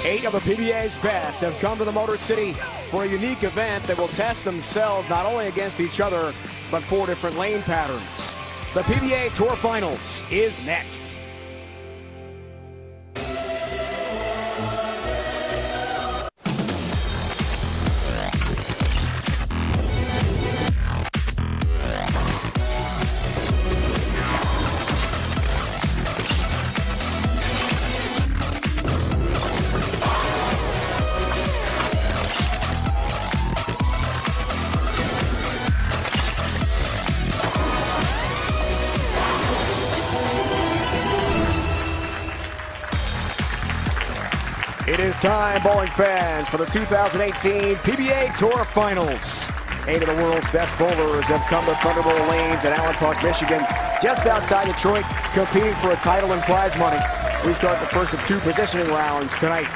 8 of the PBA's best have come to the Motor City for a unique event that will test themselves not only against each other, but 4 different lane patterns. The PBA Tour Finals is next. It is time, bowling fans, for the 2018 PBA Tour Finals. 8 of the world's best bowlers have come to Thunderbolt Lanes in Allen Park, Michigan, just outside Detroit, competing for a title and prize money. We start the first of 2 positioning rounds tonight.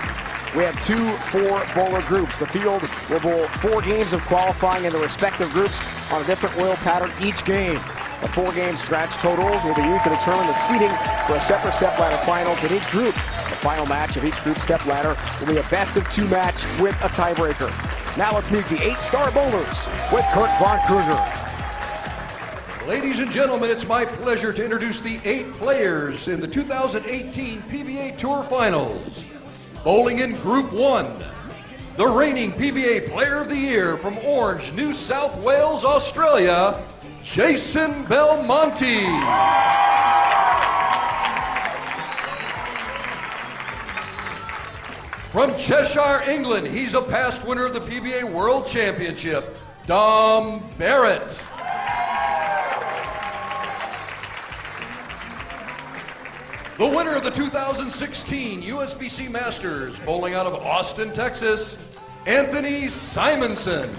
We have 2 4-bowler groups. The field will bowl 4 games of qualifying in the respective groups on a different oil pattern each game. The 4-game scratch totals will be used to determine the seeding for a separate step ladder finals in each group. The final match of each group step ladder will be a best-of-2 match with a tiebreaker. Now let's meet the 8 star bowlers with Kurt Von Kruger. Ladies and gentlemen, it's my pleasure to introduce the 8 players in the 2018 PBA Tour Finals. Bowling in Group 1, the reigning PBA Player of the Year from Orange, New South Wales, Australia, Jason Belmonte. From Cheshire, England, he's a past winner of the PBA World Championship, Barrett. The winner of the 2016 USBC Masters, bowling out of Austin, Texas, Anthony Simonsen.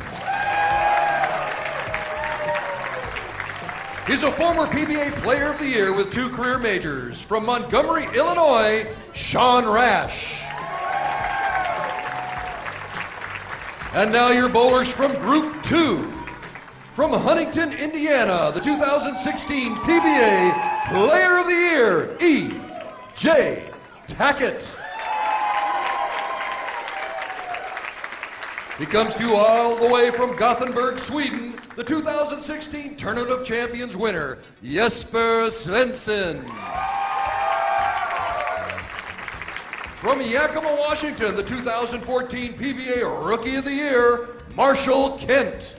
He's a former PBA Player of the Year with 2 career majors. From Montgomery, Illinois, Rash. And now your bowlers from Group 2. From Huntington, Indiana, the 2016 PBA Player of the Year, E.J. Tackett. He comes to you all the way from Gothenburg, Sweden, the 2016 Tournament of Champions winner, Jesper Svensson. From Yakima, Washington, the 2014 PBA Rookie of the Year, Marshall Kent.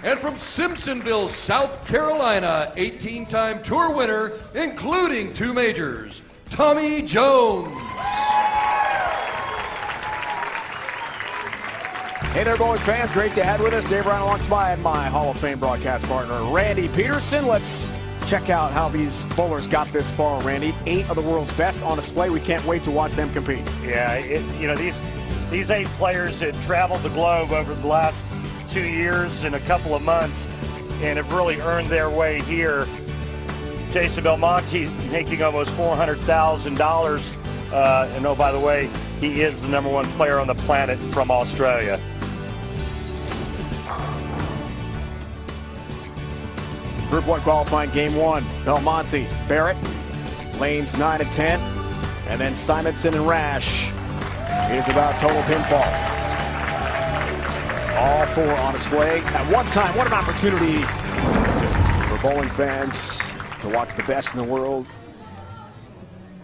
And from Simpsonville, South Carolina, 18-time tour winner, including 2 majors, Tommy Jones. Hey there, bowling fans. Great to have with us. Dave Ryan alongside my Hall of Fame broadcast partner, Randy Peterson. Let's check out how these bowlers got this far, Randy. 8 of the world's best on display. We can't wait to watch them compete. Yeah, these 8 players had traveled the globe over the last 2 years and a couple of months and have really earned their way here. Jason Belmonte making almost $400,000. And oh, by the way, he is the #1 player on the planet from Australia. Group 1 qualifying game 1. Belmonte, Barrett, lanes 9 and 10, and then Simonsen and Rash. It is about total pinfall. All 4 on display at one time. What an opportunity for bowling fans to watch the best in the world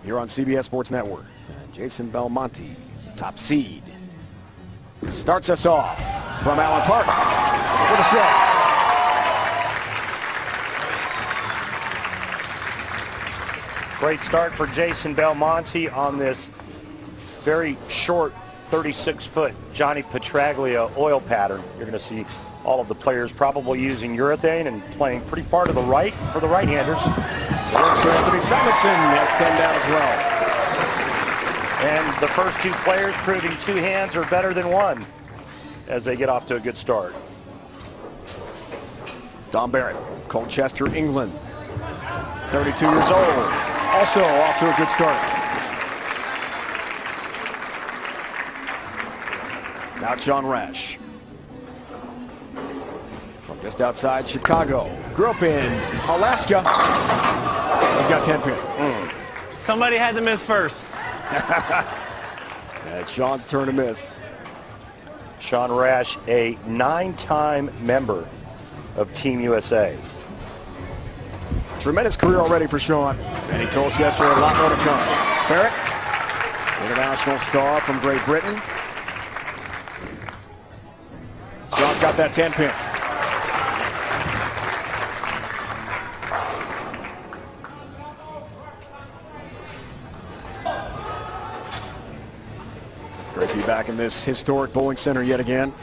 here on CBS Sports Network. And Jason Belmonte, top seed, starts us off from Allen Park with a stroke. Great start for Jason Belmonte on this very short 36-foot Johnny Petraglia oil pattern. You're going to see all of the players probably using urethane and playing pretty far to the right for the right-handers. The looks for Anthony Simonsen has 10 down as well. And the first 2 players proving 2 hands are better than 1 as they get off to a good start. Barrett, Colchester, England, 32 years old. Also off to a good start. Now Rash. From just outside Chicago. Grew up in Alaska. He's got 10 pin. Somebody had to miss first. It's Sean's turn to miss. Sean Rash, a 9-time member of Team USA. Tremendous career already for Sean, and he told us yesterday a lot more to come. Barrett, international star from Great Britain. Sean's got that 10-pin. Great to be back in this historic bowling center yet again.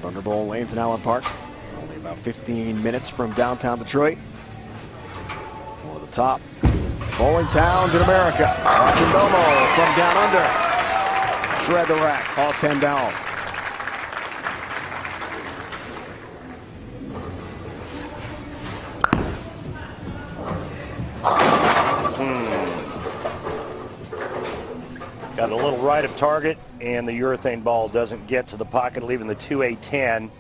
Thunderbolt Lanes in Allen Park. Only about 15 minutes from downtown Detroit. One of the top bowling towns in America. Watching Belmonte from down under. Shred the rack, all 10 down. Got a little right of target, and the urethane ball doesn't get to the pocket, leaving the 2A10.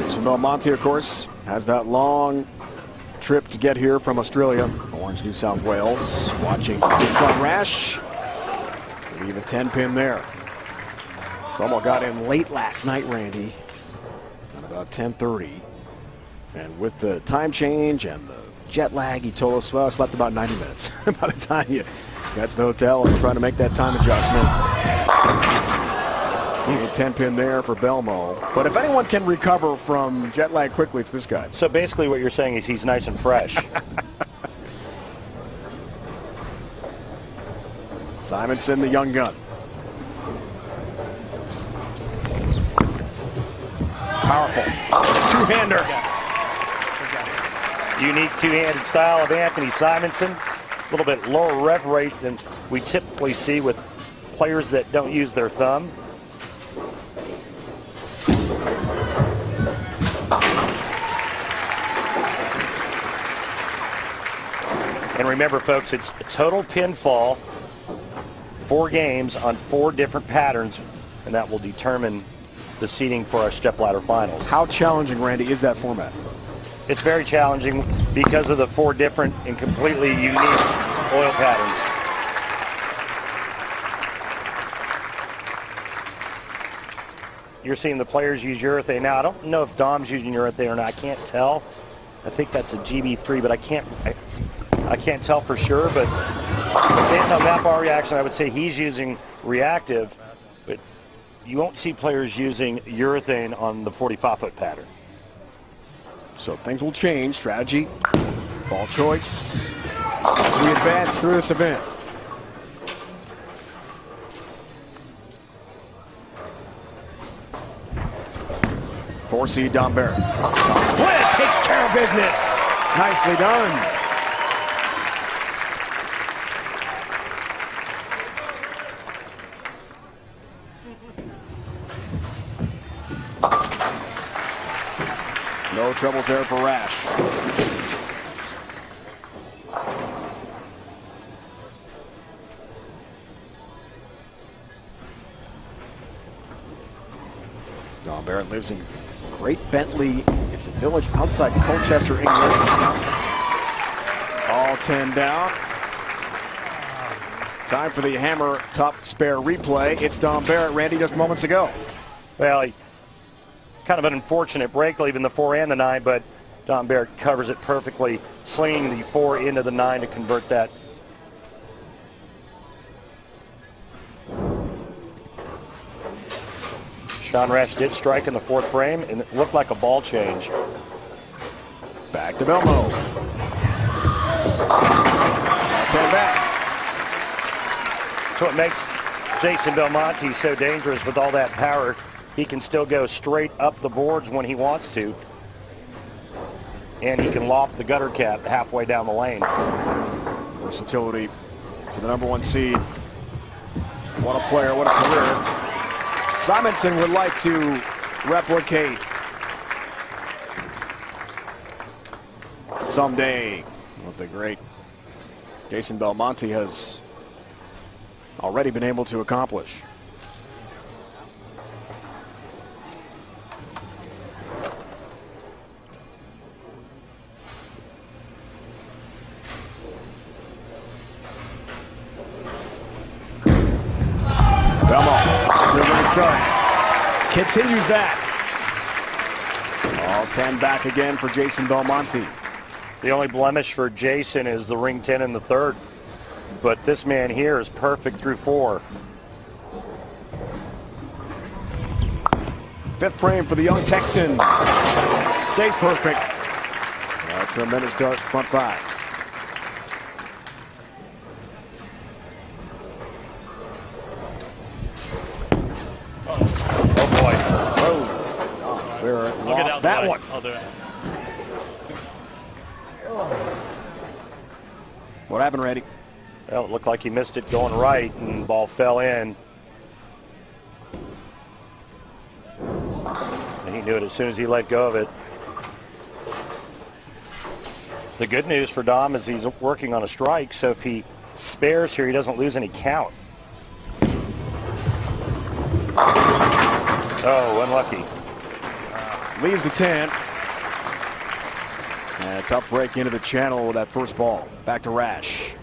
So Belmonte, of course, has that long trip to get here from Australia, Orange, New South Wales. Watching Sean Rash. Leave a 10-pin there. Belmonte got in late last night, Randy, at about 10:30. And with the time change and the jet lag, he told us, well, I slept about 90 minutes by the time you got to the hotel and trying to make that time adjustment. 10-pin there for Belmonte. But if anyone can recover from jet lag quickly, it's this guy. So basically what you're saying is he's nice and fresh. Simonsen, the young gun. Powerful. Two-hander. Unique two-handed style of Anthony Simonsen. A little bit lower rev rate than we typically see with players that don't use their thumb. And remember, folks, it's a total pinfall, 4 games on 4 different patterns, and that will determine the seeding for our stepladder finals. How challenging, Randy, is that format? It's very challenging because of the 4 different and completely unique oil patterns. You're seeing the players use urethane. Now, I don't know if Dom's using urethane or not. I can't tell. I think that's a GB3, but I can't tell for sure. But based on that bar reaction, I would say he's using reactive, but you won't see players using urethane on the 45-foot pattern. So things will change. Strategy, ball choice, as we advance through this event. Four-seed Don Barrett. Split takes care of business. Nicely done. No troubles there for Rash. Don Barrett lives in Great Bentley. It's a village outside Colchester, England. All 10 down. Time for the hammer tough spare replay. It's Don Barrett, Randy, just moments ago. Well, kind of an unfortunate break, leaving the 4 and the 9, but Don Barrett covers it perfectly, slinging the 4 into the 9 to convert that. Sean Rash did strike in the 4th frame, and it looked like a ball change. Back to Belmonte. 10 back. So it makes Jason Belmonte so dangerous with all that power. He can still go straight up the boards when he wants to. And he can loft the gutter cap halfway down the lane. Versatility for the #1 seed. What a player, what a career. Simonsen would like to replicate someday what the great Jason Belmonte has already been able to accomplish. continues that. All 10 back again for Jason Belmonte. The only blemish for Jason is the ring 10 in the third. But this man here is perfect through 4. Fifth frame for the young Texan. Stays perfect. A tremendous start, front 5. Oh boy. Oh, Barrett lost that one. What happened, Randy? Well, it looked like he missed it going right, and the ball fell in. And he knew it as soon as he let go of it. The good news for Dom is he's working on a strike, so if he spares here, he doesn't lose any count. Oh, unlucky. Leaves the 10. And a tough break into the channel with that first ball. Back to Rash.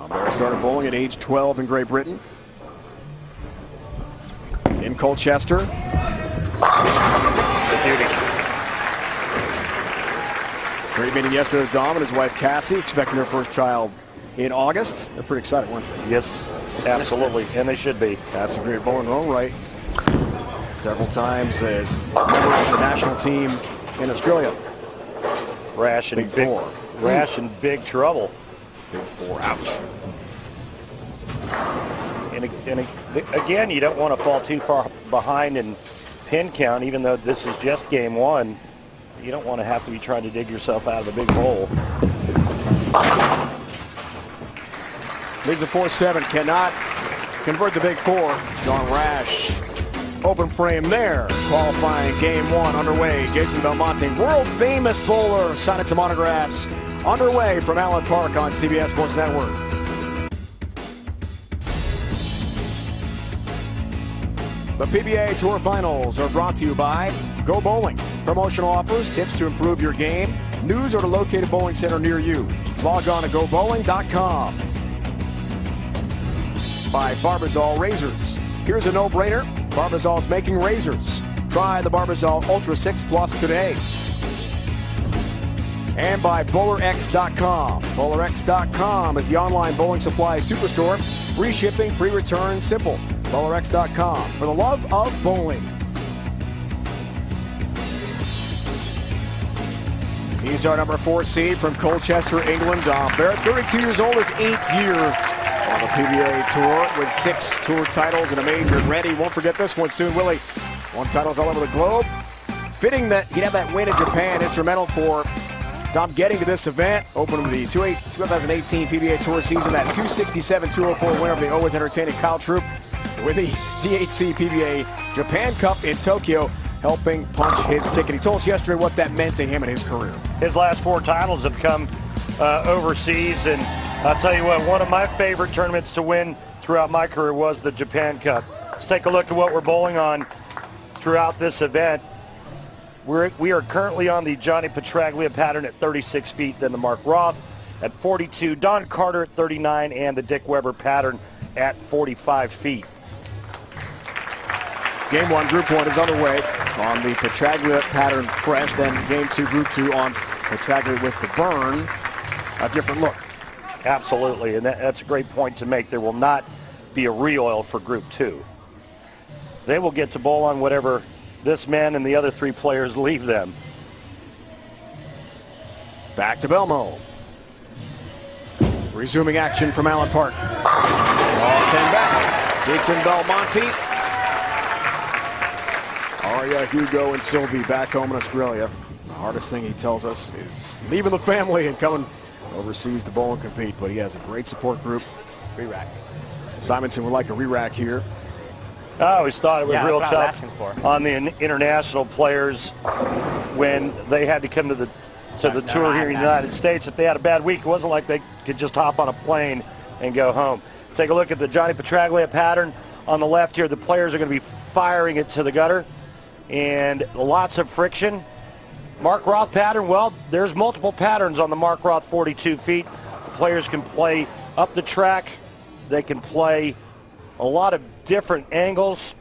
Barrett started bowling at age 12 in Great Britain. In Colchester. Great meeting yesterday with Dom and his wife Cassie, expecting their first child in August. They're pretty excited, weren't they? Yes, absolutely, and they should be. That's a great bowler in their own right. Several times a member of the national team in Australia. Rash in big trouble. Big 4, ouch. And again, you don't want to fall too far behind in pin count, even though this is just game 1. You don't want to have to be trying to dig yourself out of a big hole. Leads a 4-7, cannot convert the big 4. John Rash, open frame there. Qualifying game 1 underway. Jason Belmonte, world famous bowler, signing some autographs. Underway from Allen Park on CBS Sports Network. The PBA Tour Finals are brought to you by Go Bowling. Promotional offers, tips to improve your game, news or to locate a bowling center near you. Log on to gobowling.com. By Barbazol Razors. Here's a no-brainer. Barbazol's making razors. Try the Barbazol Ultra 6 Plus today. And by BowlerX.com. BowlerX.com is the online bowling supply superstore. Free shipping, free returns, simple. BowlerX.com for the love of bowling. He's our number 4 seed from Colchester, England. Barrett, 32 years old, is 8th year on the PBA Tour with 6 tour titles and a major. Randy won't forget this one soon, will he? Won titles all over the globe. Fitting that he'd have that win in Japan, instrumental for Dom getting to this event. Open with the 2018 PBA Tour season, that 267-204 winner of the always entertaining Kyle Troop with the DHC PBA Japan Cup in Tokyo, helping punch his ticket. He told us yesterday what that meant to him in his career. His last 4 titles have come overseas, and I'll tell you what, one of my favorite tournaments to win throughout my career was the Japan Cup. Let's take a look at what we're bowling on throughout this event. We are currently on the Johnny Petraglia pattern at 36 feet, then the Mark Roth at 42, Don Carter at 39, and the Dick Weber pattern at 45 feet. Game 1, Group 1 is underway on the Petraglia pattern fresh. Then Game 2, Group 2 on Petraglia with the burn. A different look. Absolutely, and that's a great point to make. There will not be a re-oil for Group 2. They will get to bowl on whatever this man and the other 3 players leave them. Back to Belmo. Resuming action from Allen Park. All 10 back. Jason Belmonte. Arya, Hugo, and Sylvie back home in Australia. The hardest thing, he tells us, is leaving the family and coming overseas to bowl and compete, but he has a great support group. Re-rack. Simonsen would like a re-rack here. I always thought it was real tough on the international players when they had to come to the tour here in the United States. If they had a bad week, it wasn't like they could just hop on a plane and go home. Take a look at the Johnny Petraglia pattern on the left here. The players are going to be firing it to the gutter. and lots of friction. Mark Roth pattern, well, there's multiple patterns on the Mark Roth 42 feet. The players can play up the track. They can play a lot of different angles.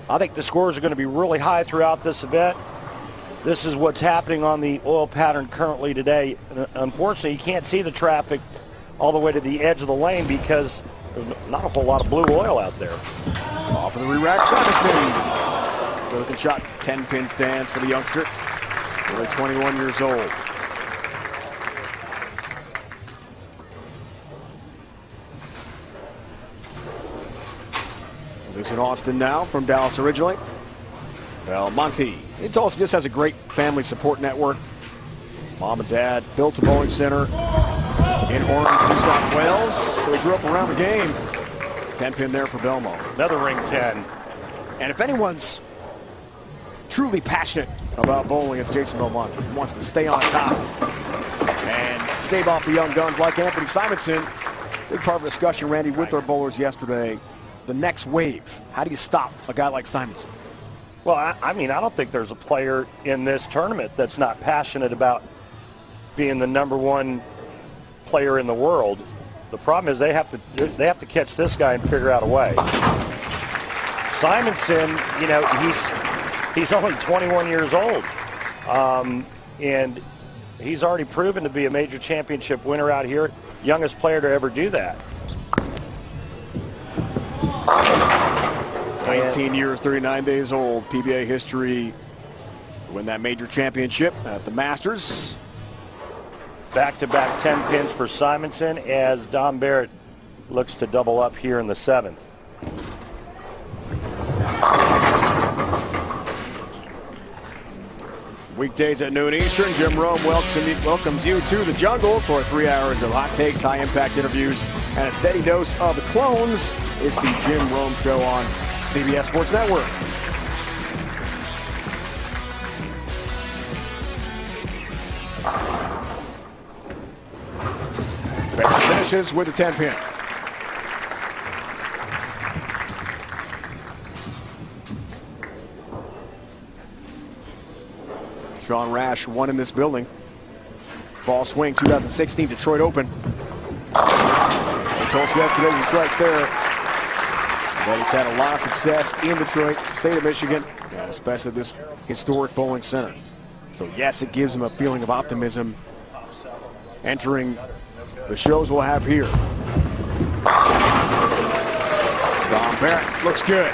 I think the scores are going to be really high throughout this event. This is what's happening on the oil pattern currently today. Unfortunately, you can't see the traffic all the way to the edge of the lane because there's not a whole lot of blue oil out there. Off of the re-rack, Simonsen. Good shot, 10-pin stands for the youngster. Only 21 years old. This in Austin now, from Dallas originally. Belmonte. Tulsa just has a great family support network. Mom and dad built a bowling center in Orange, New South Wales. So they grew up around the game. 10-pin there for Belmonte. Another ring 10. And if anyone's truly passionate about bowling, it's Jason Belmonte. He wants to stay on top and stave off the young guns like Anthony Simonsen. Big part of the discussion, Randy, with our bowlers yesterday. The next wave. How do you stop a guy like Simonsen? Well, I mean, I don't think there's a player in this tournament that's not passionate about being the #1 player in the world. The problem is they have to catch this guy and figure out a way. Simonsen, you know, he's only 21 years old, and he's already proven to be a major championship winner out here. Youngest player to ever do that. 19 years, 39 days old, PBA history, win that major championship at the Masters. Back-to-back 10 pins for Simonsen as Don Barrett looks to double up here in the 7th. Weekdays at noon Eastern, Jim Rome welcomes you to the jungle for 3 hours of hot takes, high-impact interviews, and a steady dose of the clones. It's the Jim Rome Show on CBS Sports Network. Barrett finishes with a 10-pin. Sean Rash won in this building. Ball swing, 2016 Detroit Open. I told you yesterday he strikes there. But he's had a lot of success in Detroit, state of Michigan, and especially this historic bowling center. So yes, it gives him a feeling of optimism entering the shows we'll have here. Don Barrett looks good.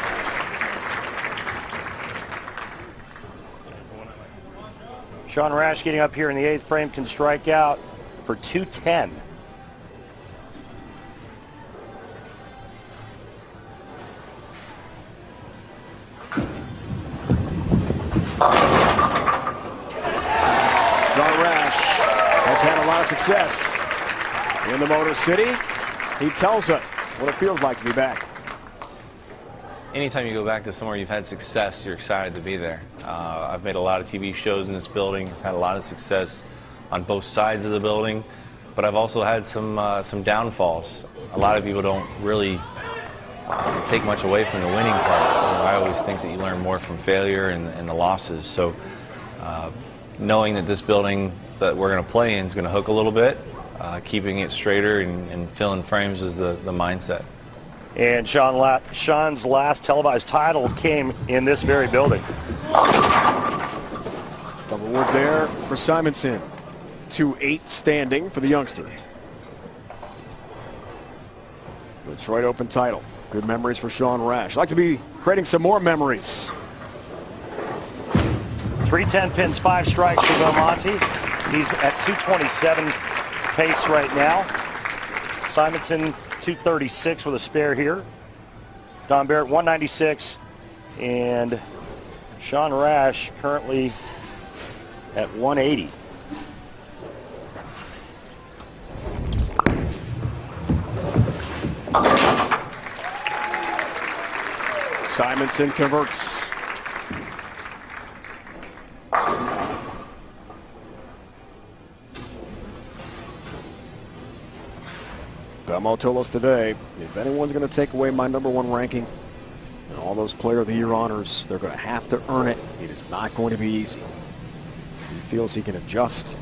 Sean Rash getting up here in the 8th frame can strike out for 210. Sean Rash has had a lot of success in the Motor City. He tells us what it feels like to be back. Anytime you go back to somewhere you've had success, you're excited to be there. I've made a lot of TV shows in this building, had a lot of success on both sides of the building, but I've also had some downfalls. A lot of people don't really take much away from the winning part. I always think that you learn more from failure and the losses. So knowing that this building that we're going to play in is going to hook a little bit, keeping it straighter and filling frames is the mindset. And Sean's last televised title came in this very building. Double wood there for Simonsen. 2-8 standing for the youngster. Detroit Open title. Good memories for Sean Rash. Like to be creating some more memories. 3 10 pins, 5 strikes for Belmonte. He's at 227 pace right now. Simonsen 236 with a spare here. Don Barrett 196, and Sean Rash currently at 180. Simonsen converts. Belmonte today, if anyone's going to take away my #1 ranking and all those Player of the Year honors, they're going to have to earn it. It is not going to be easy. He feels he can adjust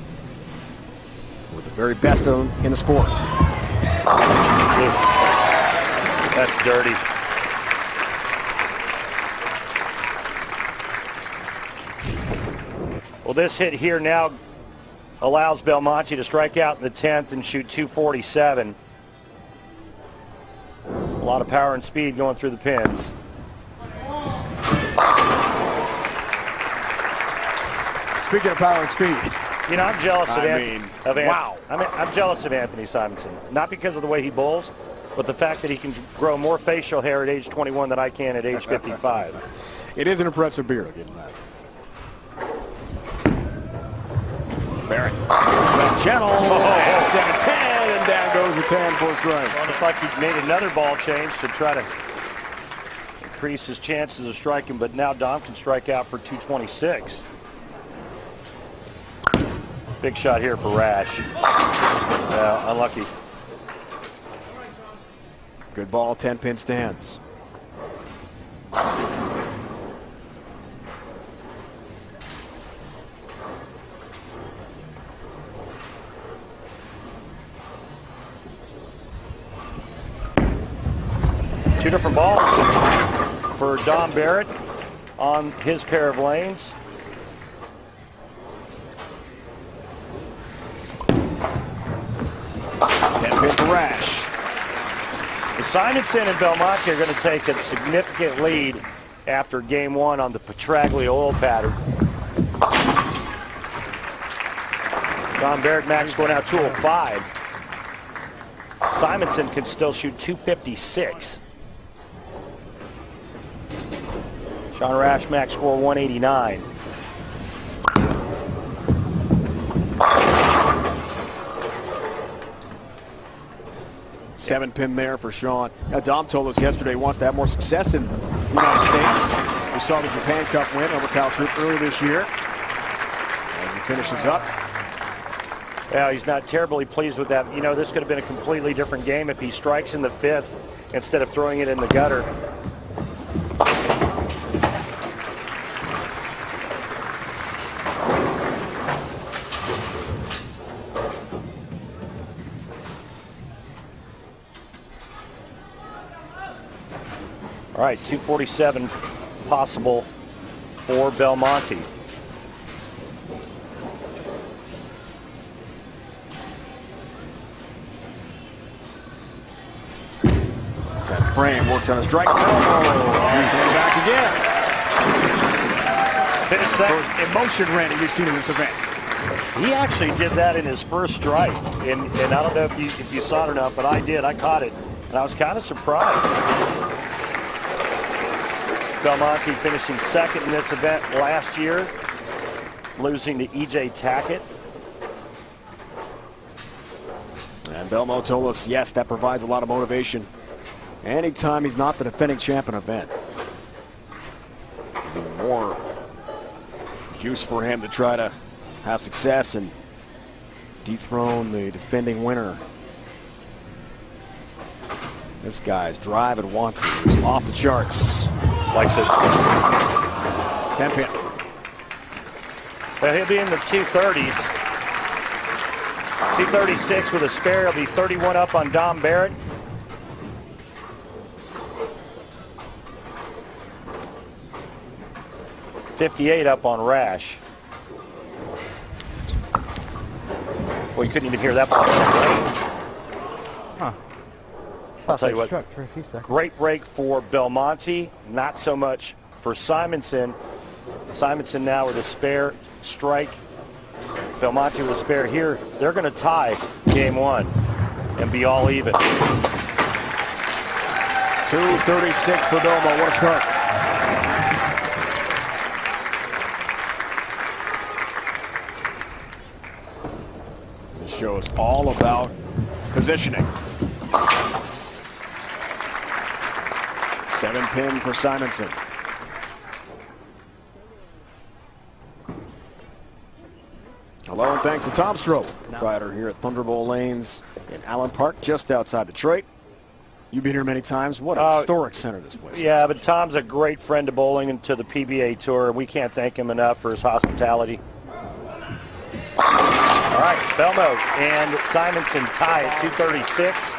with the very best of them in the sport. That's dirty. Well, this hit here now allows Belmonte to strike out in the 10th and shoot 247. A lot of power and speed going through the pins. Speaking of power and speed, you know, I'm jealous of Anthony. Wow. I'm jealous of Anthony Simonsen, not because of the way he bowls, but the fact that he can grow more facial hair at age 21 than I can at age 55. It is an impressive beard, I'll give him that. Barrett. That channel. 7-10, and down goes the 10 for a strike. Well, it looked like he made another ball change to try to increase his chances of striking, but now Dom can strike out for 226. Big shot here for Rash. Unlucky. Good ball, 10-pin stands. Two different balls for Dom Barrett on his pair of lanes. Pin for Rash. Simonsen and Belmonte are going to take a significant lead after game 1 on the Petraglia oil pattern. Dom Barrett max score now 205. Simonsen can still shoot 256. Sean Rash max score 189. Seven-pin there for Sean. Now, Dom told us yesterday he wants to have more success in the United States. We saw the Japan Cup win over Cal Troop earlier this year. As he finishes up. Well, he's not terribly pleased with that. You know, this could have been a completely different game if he strikes in the 5th instead of throwing it in the gutter. All right, 247 possible for Belmonte. That frame works on a strike. Back again. Finish second. First emotion Randy we've seen in this event. He actually did that in his first strike, and I don't know if you saw it or not, but I did. I caught it, and I was kind of surprised. Belmonte finishing second in this event last year, losing to E.J. Tackett. And Belmonte told us, yes, that provides a lot of motivation. Anytime he's not the defending champ in an event, there's even more juice for him to try to have success and dethrone the defending winner. This guy's drive and wants it. He's off the charts. Likes it. 10-pin. Well, he'll be in the 230s. 236 with a spare. He'll be 31 up on Dom Barrett. $58 up on Rash. Well, you couldn't even hear that ball. Huh. I'll tell you what, For a few seconds. great break for Belmonte, not so much for Simonsen. Simonsen now with a spare strike. Belmonte with a spare here. They're going to tie game 1 and be all even. 236 for Belmo. What a start. This show is all about positioning. 7-pin for Simonsen. Hello and thanks to Tom Strobel, proprietor here at Thunderbolt Lanes in Allen Park, just outside Detroit. You've been here many times. What a historic center this place is. Yeah, but Tom's a great friend to bowling and to the PBA Tour, and we can't thank him enough for his hospitality. All right, Belmonte and Simonsen tie at 236.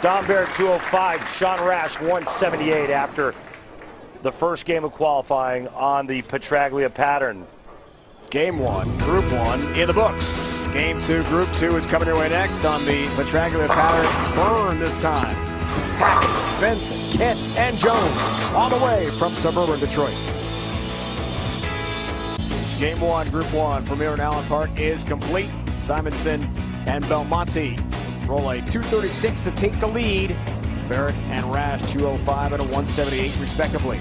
Don Barrett 205, Sean Rash 178 after the first game of qualifying on the Petraglia pattern. Game 1, Group 1 in the books. Game 2, Group 2 is coming your way next on the Petraglia pattern. Burn this time. Tackett, Svensson, Kent, and Jones all the way from suburban Detroit. Game 1, Group 1 from here in Allen Park is complete. Simonsen and Belmonte roll a 236 to take the lead. Barrett and Rash 205 and a 178 respectively.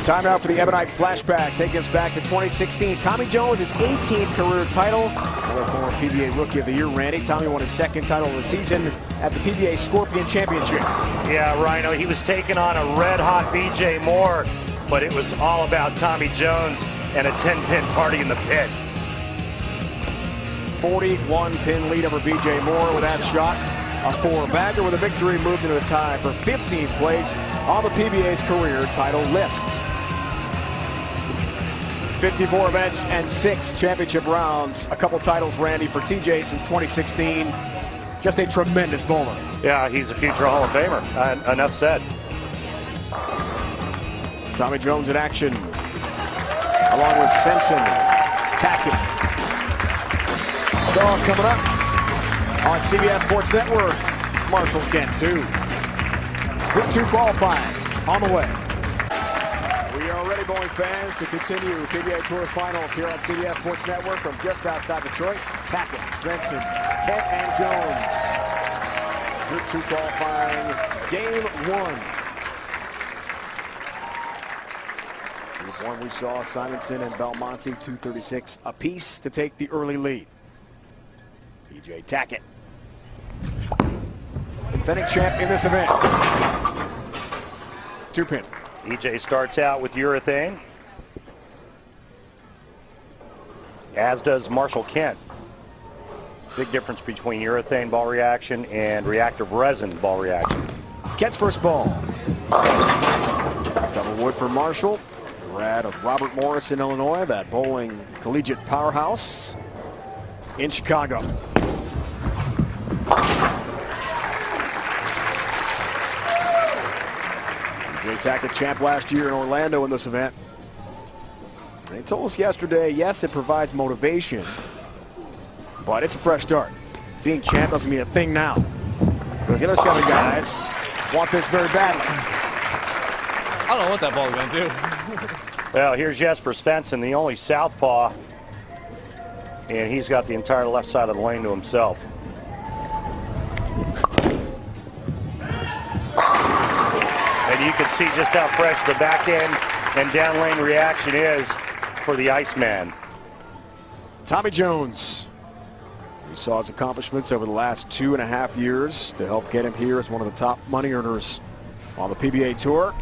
Timeout for the Ebonite flashback, taking us back to 2016. Tommy Jones, his 18th career title. Another former PBA Rookie of the Year, Randy. Tommy won his second title of the season at the PBA Scorpion Championship. Yeah, Rhino, he was taking on a red-hot BJ Moore, but it was all about Tommy Jones and a 10-pin party in the pit. 41-pin lead over BJ Moore with that shot. A four-bagger with a victory moved into a tie for 15th place on the PBA's career title list. 54 events and 6 championship rounds. A couple titles, Randy, for TJ since 2016. Just a tremendous bowler. Yeah, he's a future Hall of Famer. Enough said. Tommy Jones in action, along with Svensson, Tackett. It's all coming up on CBS Sports Network. Marshall Kent, too. Group 2 qualifying on the way. We are ready, bowling fans, to continue PBA Tour Finals here on CBS Sports Network from just outside Detroit. Tackett, Svensson, Kent, and Jones. Group 2 qualifying, Game 1. Group 1, we saw Simonsen and Belmonte 236 apiece to take the early lead. PJ Tackett, defending champ in this event. 2-pin. EJ starts out with urethane, as does Marshall Kent. Big difference between urethane ball reaction and reactive resin ball reaction. Kent's first ball. Double wood for Marshall. Grad of Robert Morris in Illinois, that bowling collegiate powerhouse in Chicago. PJ Tackett, champ last year in Orlando in this event. They told us yesterday, yes, it provides motivation, but it's a fresh start. Being champ doesn't mean a thing now, because the other 7 guys want this very badly. I don't know what that ball is going to do. Well, here's Jesper Svensson, the only southpaw, and he's got the entire left side of the lane to himself. And you can see just how fresh the back end and down lane reaction is for the Iceman. Tommy Jones. We saw his accomplishments over the last 2.5 years to help get him here as one of the top money earners on the PBA Tour.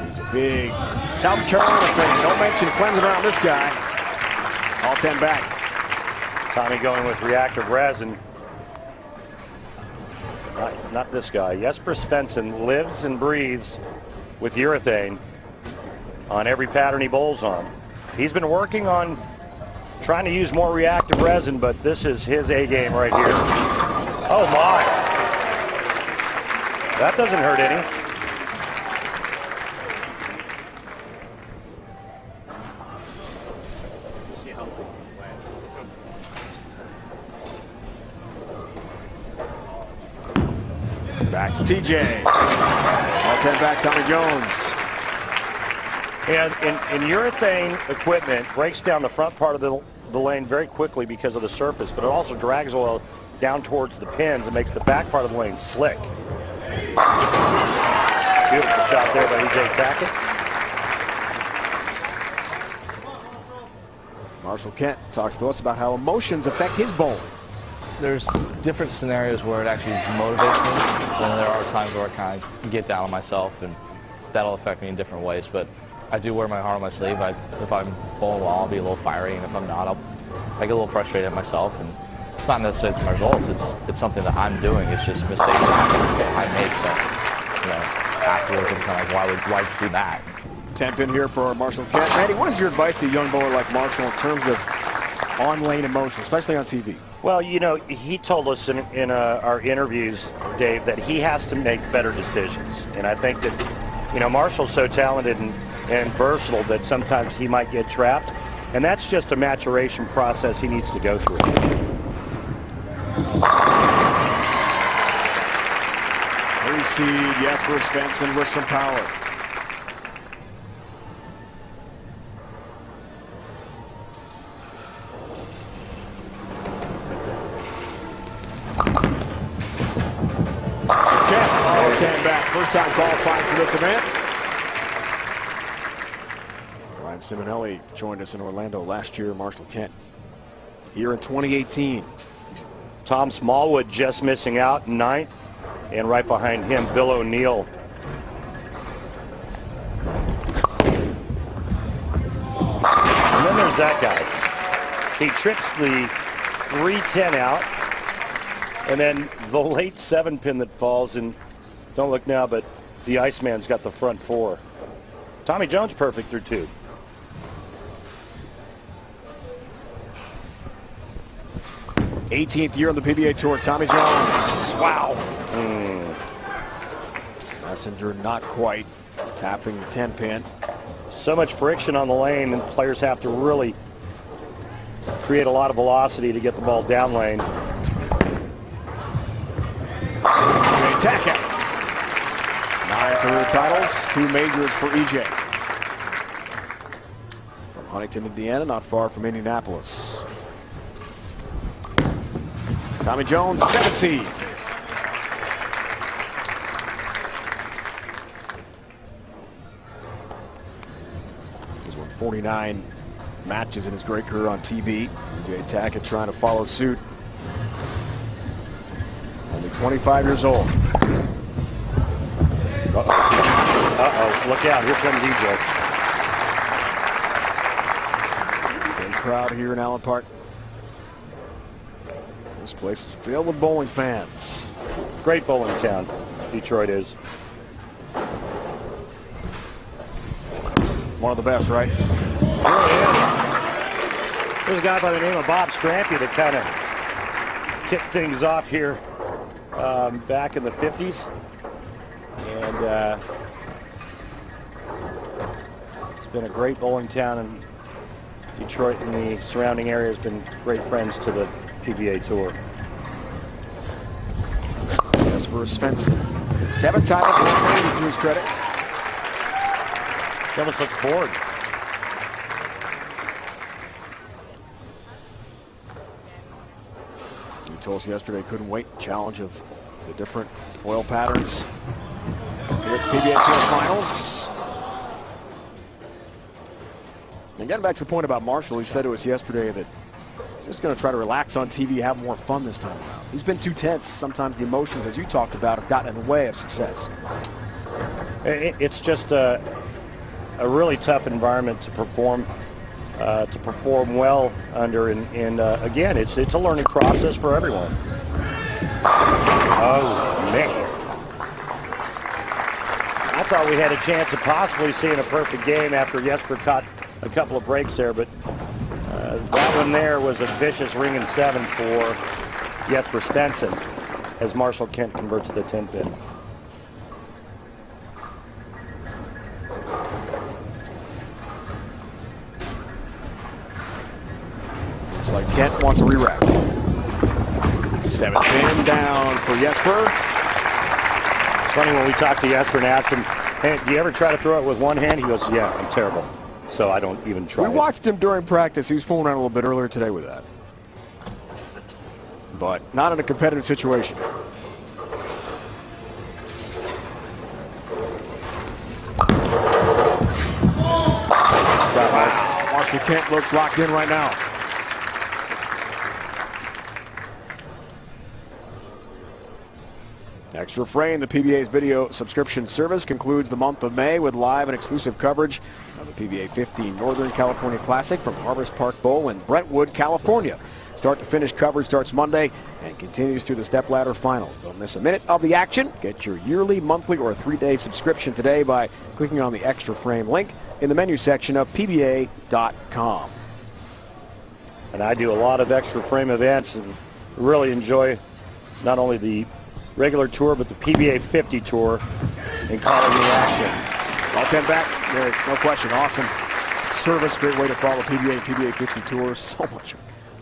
He's a big South Carolina fan. Don't mention cleansing around this guy. All 10 back. Tommy going with reactive resin. Not this guy. Jesper Svensson lives and breathes with urethane on every pattern he bowls on. He's been working on trying to use more reactive resin, but this is his A game right here. Oh my. That doesn't hurt any. Back to TJ. All 10 back, Tommy Jones. And urethane equipment breaks down the front part of the lane very quickly because of the surface, but it also drags oil down towards the pins and makes the back part of the lane slick. Beautiful shot there by EJ Tackett. Marshall Kent talks to us about how emotions affect his bowling. there's different scenarios where it actually motivates me, and there are times where I kind of get down on myself, and that'll affect me in different ways. But I do wear my heart on my sleeve. If I'm bowling well, I'll be a little fiery, and if I'm not, I get a little frustrated at myself. And it's not necessarily my results. It's something that I'm doing. It's just mistakes that I make that, afterwards I'm kind of like, why'd you do that? 10-pin here for Marshall Kent. Randy, what is your advice to a young bowler like Marshall in terms of on-lane emotion, especially on TV? Well, he told us in our interviews, Dave, that he has to make better decisions. And I think that, Marshall's so talented and versatile that sometimes he might get trapped. And that's just a maturation process he needs to go through. Seed Jesper Svensson with some power. All 10 back. First time qualifying for this event. Ryan Simonelli joined us in Orlando last year. Marshall Kent here in 2018. Tom Smallwood just missing out in 9th. And right behind him, Bill O'Neill. And then there's that guy. He trips the 310 out. And then the late 7-pin that falls. And don't look now, but the Iceman's got the front 4. Tommy Jones perfect through 2. '18th year on the PBA Tour, Tommy Jones. Wow. Messenger not quite tapping the 10-pin. So much friction on the lane, and players have to really create a lot of velocity to get the ball down lane. Tackett. 9 career titles, 2 majors for EJ. From Huntington, Indiana, not far from Indianapolis. Tommy Jones, 7th seed. He's won 49 matches in his great career on TV. EJ Tackett trying to follow suit. Only 25 years old. Uh-oh, look out, here comes EJ. Big crowd here in Allen Park. This place is filled with bowling fans. Great bowling town, Detroit is. One of the best, right? It really is. There's a guy by the name of Bob Strampy that kind of kicked things off here back in the 50s. And it's been a great bowling town, and Detroit and the surrounding area has been great friends to the PBA Tour. Jesper Svensson. 7 titles, 1 major to his credit. He almost looks bored. He told us yesterday he couldn't wait. Challenge of the different oil patterns here at the PBA Tour Finals. And getting back to the point about Marshall, he said to us yesterday that he's just going to try to relax on TV, have more fun this time around. He's been too tense. Sometimes the emotions, as you talked about, have gotten in the way of success. It's just a really tough environment to perform well under, and again, it's a learning process for everyone. Oh man! I thought we had a chance of possibly seeing a perfect game after Jesper caught a couple of breaks there, but that one there was a vicious ring 7 for Jesper Svensson as Marshall Kent converts the 10-pin. Looks like Kent wants a re-rack. 7th pin down for Jesper. It's funny when we talked to Jesper and asked him, hey, do you ever try to throw it with one hand? He goes, yeah, I'm terrible. So I don't even try. We watched him during practice. He was fooling around a little bit earlier today with that. But not in a competitive situation. Marshall Kent looks locked in right now. Extra Frame, the PBA's video subscription service, concludes the month of May with live and exclusive coverage of the PBA 15 Northern California Classic from Harvest Park Bowl in Brentwood, California. Start to finish coverage starts Monday and continues through the stepladder finals. Don't miss a minute of the action. Get your yearly, monthly, or 3-day subscription today by clicking on the Extra Frame link in the menu section of PBA.com. And I do a lot of Extra Frame events and really enjoy not only the regular tour, but the PBA 50 tour and calling the action. All 10 back, there, no question. Awesome service, great way to follow PBA and PBA 50 tours. So much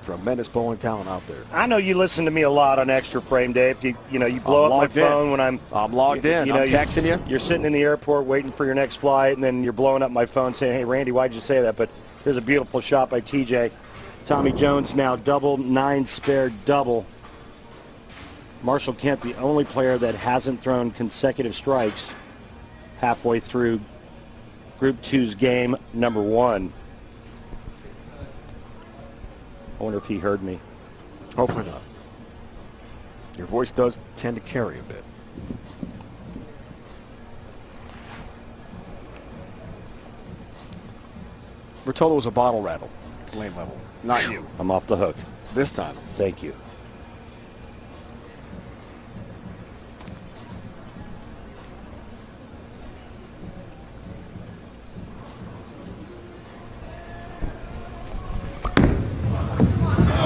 tremendous bowling talent out there. I know you listen to me a lot on Extra Frame, Dave. You blow up my phone when I'm logged in. I'm texting you. You're sitting in the airport waiting for your next flight, and then you're blowing up my phone saying, "Hey, Randy, why'd you say that?" But here's a beautiful shot by TJ. Tommy Jones now double, 9 spare double. Marshall Kent, the only player that hasn't thrown consecutive strikes halfway through Group 2's game number 1. I wonder if he heard me. Hopefully not. Your voice does tend to carry a bit. We're told it was a bottle rattle, lane level. Not you. I'm off the hook. This time. Thank you.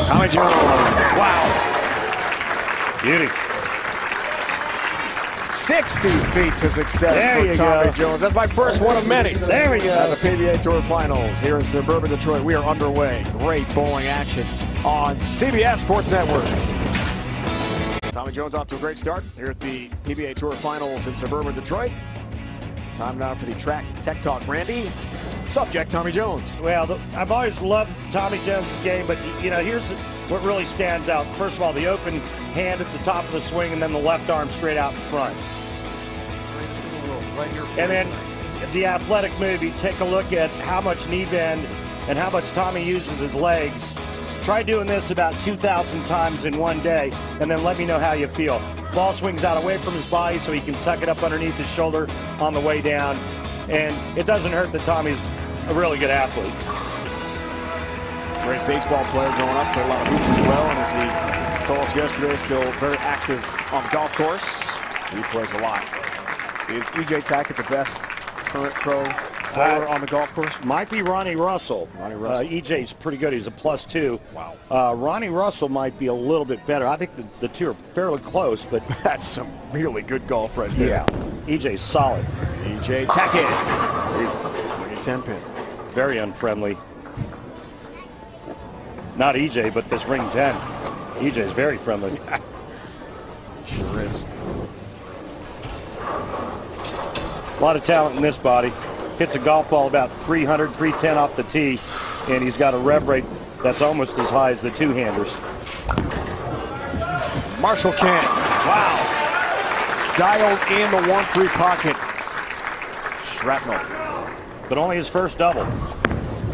Tommy Jones. Wow. Beauty. 60 feet to success for Tommy Jones. That's my first one of many. There we go. At the PBA Tour Finals here in suburban Detroit. We are underway. Great bowling action on CBS Sports Network. Tommy Jones off to a great start here at the PBA Tour Finals in suburban Detroit. Time now for the Tech Talk. Randy, subject Tommy Jones. Well, I've always loved Tommy Jones' game, but here's what really stands out. First of all, the open hand at the top of the swing, and then the left arm straight out in front. And then the athletic move, you take a look at how much knee bend and how much Tommy uses his legs. Try doing this about 2,000 times in one day, and then let me know how you feel. Ball swings out away from his body so he can tuck it up underneath his shoulder on the way down. And it doesn't hurt that Tommy's a really good athlete. Great baseball player growing up, played a lot of hoops as well, and as he told us yesterday, still very active on the golf course. He plays a lot. Is E.J. Tackett the best current pro player on the golf course? Might be Ronnie Russell. Ronnie Russell. E.J.'s pretty good. He's a +2. Wow. Ronnie Russell might be a little bit better. I think the two are fairly close, but that's some really good golf right there. Yeah. E.J.'s solid. E.J. Tackett. Look at 10-pin. Very unfriendly. Not E.J., but this ring 10. E.J.'s very friendly. Sure is. A lot of talent in this body. Hits a golf ball about 300, 310 off the tee, and he's got a rev rate that's almost as high as the two-handers. Marshall Kent. Wow. Dialed in the 1-3 pocket. Shrapnel. But only his first double.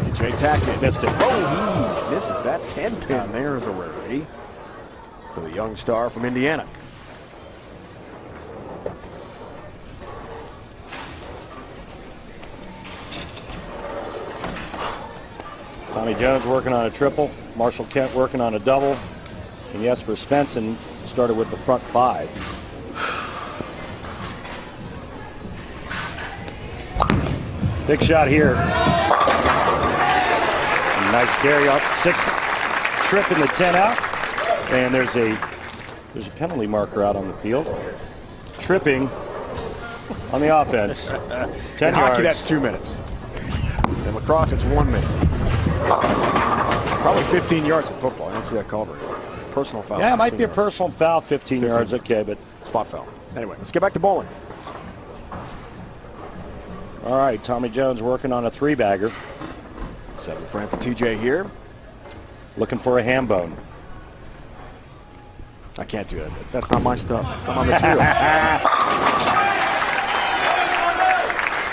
E.J. Tackett Missed it. Oh, he misses that 10-pin. There's a rarity for the young star from Indiana. Tommy Jones working on a triple. Marshall Kent working on a double. And Jesper Svensson started with the front 5. Big shot here. Nice carry up. 6 trip in the 10 out. And there's a penalty marker out on the field. Tripping on the offense. 10 In hockey, that's 2 minutes. In lacrosse, it's 1 minute. Probably 15 yards in football. I don't see that called right now. Personal foul. Yeah, it might be a personal foul, 15 yards. Okay, but spot foul. Anyway, let's get back to bowling. All right, Tommy Jones working on a 3-bagger. 7 frame for TJ here. Looking for a ham bone. I can't do that. That's not my stuff. Not my material.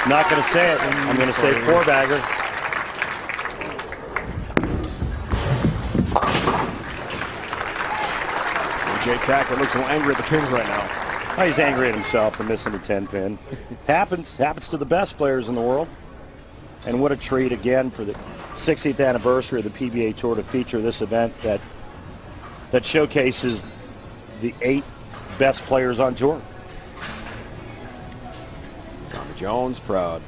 Not going to say it. I'm going to say 4-bagger. E.J. Tackett looks a little angry at the pins right now. Oh, he's angry at himself for missing the 10-pin. Happens to the best players in the world. And what a treat again for the 60th anniversary of the PBA Tour to feature this event that showcases the 8 best players on tour. Tommy Jones, proud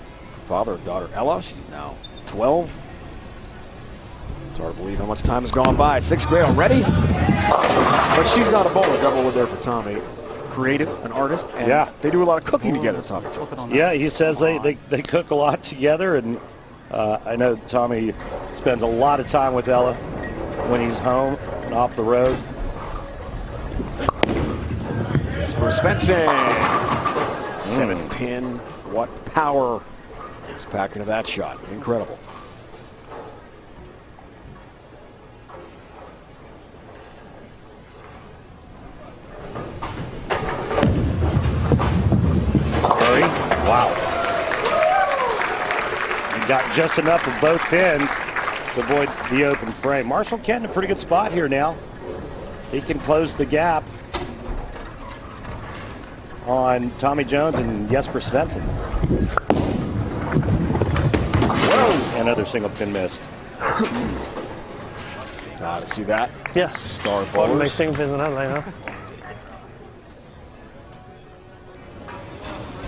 father of daughter Ella. She's now 12. It's hard to believe how much time has gone by. 6th grade already. But she's not a bowler. Double with there for Tommy. Creative, an artist, and yeah, they do a lot of cooking together, Tommy. Yeah, he says they cook a lot together, and I know Tommy spends a lot of time with Ella when he's home and off the road. Jesper Svensson. 7th pin. What power is packed into that shot. Incredible. Wow. He got just enough of both pins to avoid the open frame. Marshall Kent in a pretty good spot here now. He can close the gap on Tommy Jones and Jesper Svensson. Whoa! Another single pin missed. To see that. Yes. Star bowlers.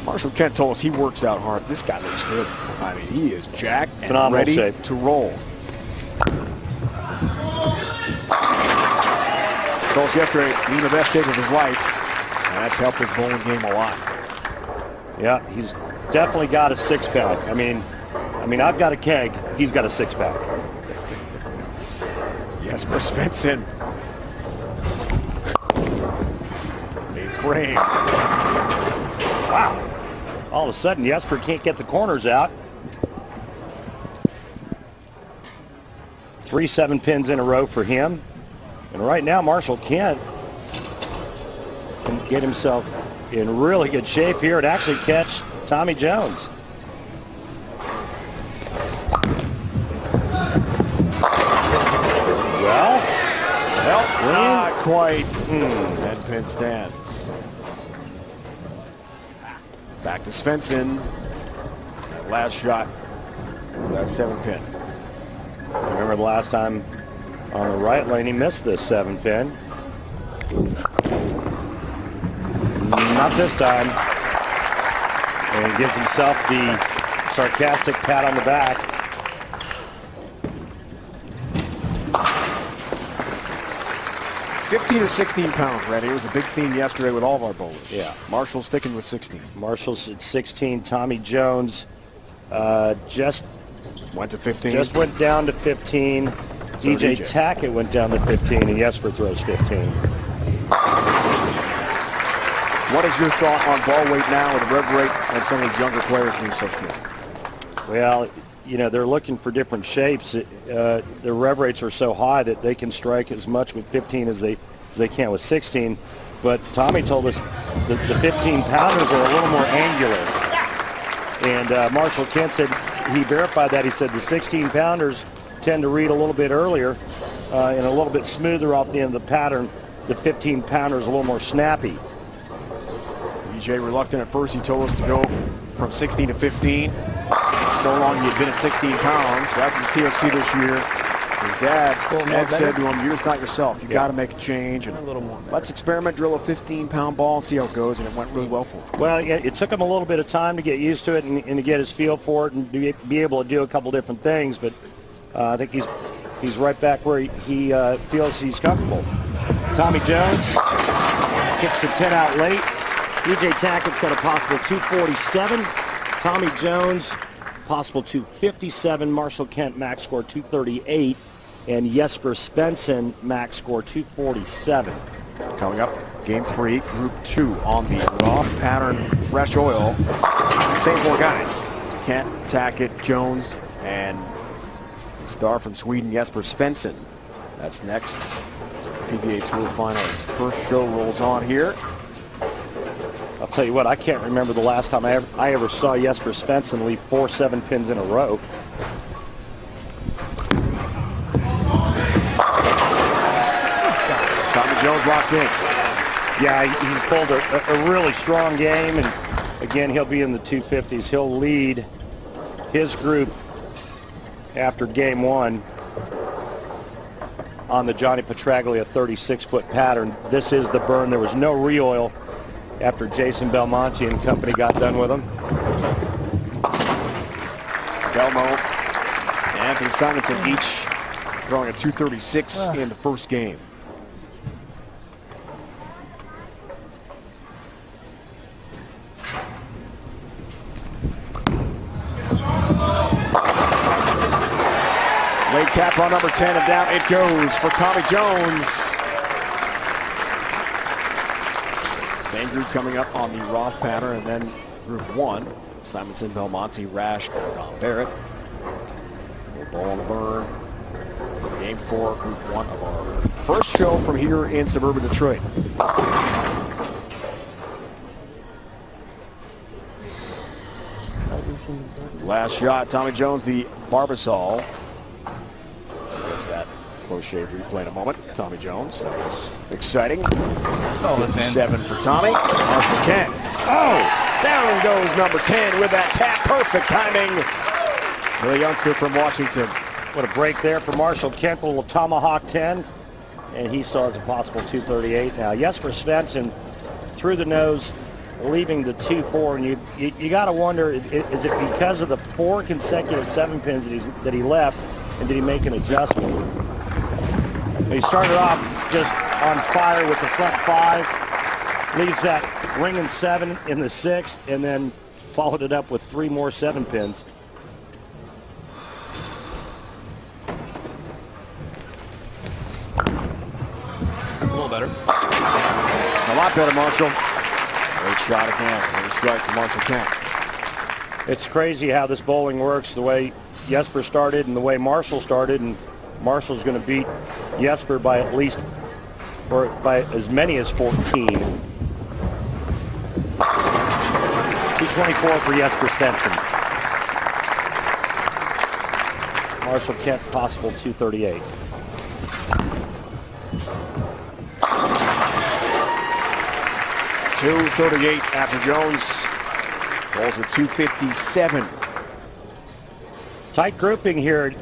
Marshall Kent told us he works out hard. This guy looks good. I mean, he is jacked and phenomenal ready shape to roll. Told us yesterday he's in the best shape of his life, and that's helped his bowling game a lot. Yeah, he's definitely got a 6-pack. I mean, I've got a keg. He's got a 6-pack. Jesper Svensson. Big frame. Wow. All of a sudden, Jesper can't get the corners out. 3 7-pins in a row for him. And right now, Marshall Kent can get himself in really good shape here and actually catch Tommy Jones. Well, not quite. 10-pin stands. Back to Svensson. That last shot. That 7-pin. Remember the last time on the right lane he missed this 7-pin. Not this time. And he gives himself the sarcastic pat on the back. $15 or 16 pounds, Randy. It was a big theme yesterday with all of our bowlers. Yeah. Marshall sticking with 16. Marshall's at 16. Tommy Jones just went to 15. Just went down to 15. So DJ Tackett went down to 15, and Jesper throws 15. What is your thought on ball weight now with the rev rate and some of these younger players being so strong? Well, you know, they're looking for different shapes. Their rev rates are so high that they can strike as much with 15 as they can with 16. But Tommy told us that the 15-pounders are a little more angular. And Marshall Kent said he verified that. He said the 16-pounders tend to read a little bit earlier and a little bit smoother off the end of the pattern. The 15-pounder is a little more snappy. DJ reluctant at first. He told us to go from 16 to 15. So long he had been at 16 pounds. After the TOC this year, his dad, Ed, said to him, "You're just not yourself. You got to make a change. And let's experiment, drill a 15-pound ball, and see how it goes." And it went really well for him. Well, yeah, it took him a little bit of time to get used to it and to get his feel for it and be able to do a couple different things. But I think he's right back where he feels he's comfortable. Tommy Jones kicks the 10 out late. DJ Tackett's got a possible 247. Tommy Jones, possible 257. Marshall Kent, max score 238. And Jesper Svensson, max score 247. Coming up, game 3, group 2 on the raw pattern fresh oil. Same 4 guys. Kent, Tackett, Jones, and star from Sweden, Jesper Svensson. That's next. PBA Tour Finals. First show rolls on here. I'll tell you what, I can't remember the last time I ever saw Jesper Svensson leave 4 7-pins in a row. Tommy Jones locked in. Yeah, he's pulled a really strong game, and again, he'll be in the 250s. He'll lead his group after game one on the Johnny Petraglia 36-foot pattern. This is the burn. There was no re-oil after Jason Belmonte and company got done with him. Belmonte and Anthony Simonsen each throwing a 236 in the first game. Late tap on number 10, and down it goes for Tommy Jones. Same group coming up on the Roth pattern, and then group one, Simonsen, Belmonte, Rash, and Barrett. We'll bowl on the burn. Game 4, group 1 of our first show from here in suburban Detroit. Last shot, Tommy Jones, the Barbasol. There's that close shave replay in a moment. Tommy Jones, that was exciting. 57 for Tommy. Marshall Kent. Oh, down goes number 10 with that tap. Perfect timing. The youngster from Washington. What a break there for Marshall Kent, a little tomahawk 10, and he still has a possible 238 now. Jesper Svensson through the nose, leaving the 2-4, and you got to wonder, is it because of the 4 consecutive 7-pins that he left, and did he make an adjustment? He started off just on fire with the front 5, leaves that ringing 7 in the 6th, and then followed it up with 3 more 7-pins. A little better. A lot better, Marshall. Great shot again. Great strike for Marshall Kent. It's crazy how this bowling works, the way Jesper started and the way Marshall started, and Marshall's going to beat Jesper by at least, or by as many as 14. 224 for Jesper Svensson. Marshall Kent, possible 238. .238 after Jones bowls a 257. Tight grouping here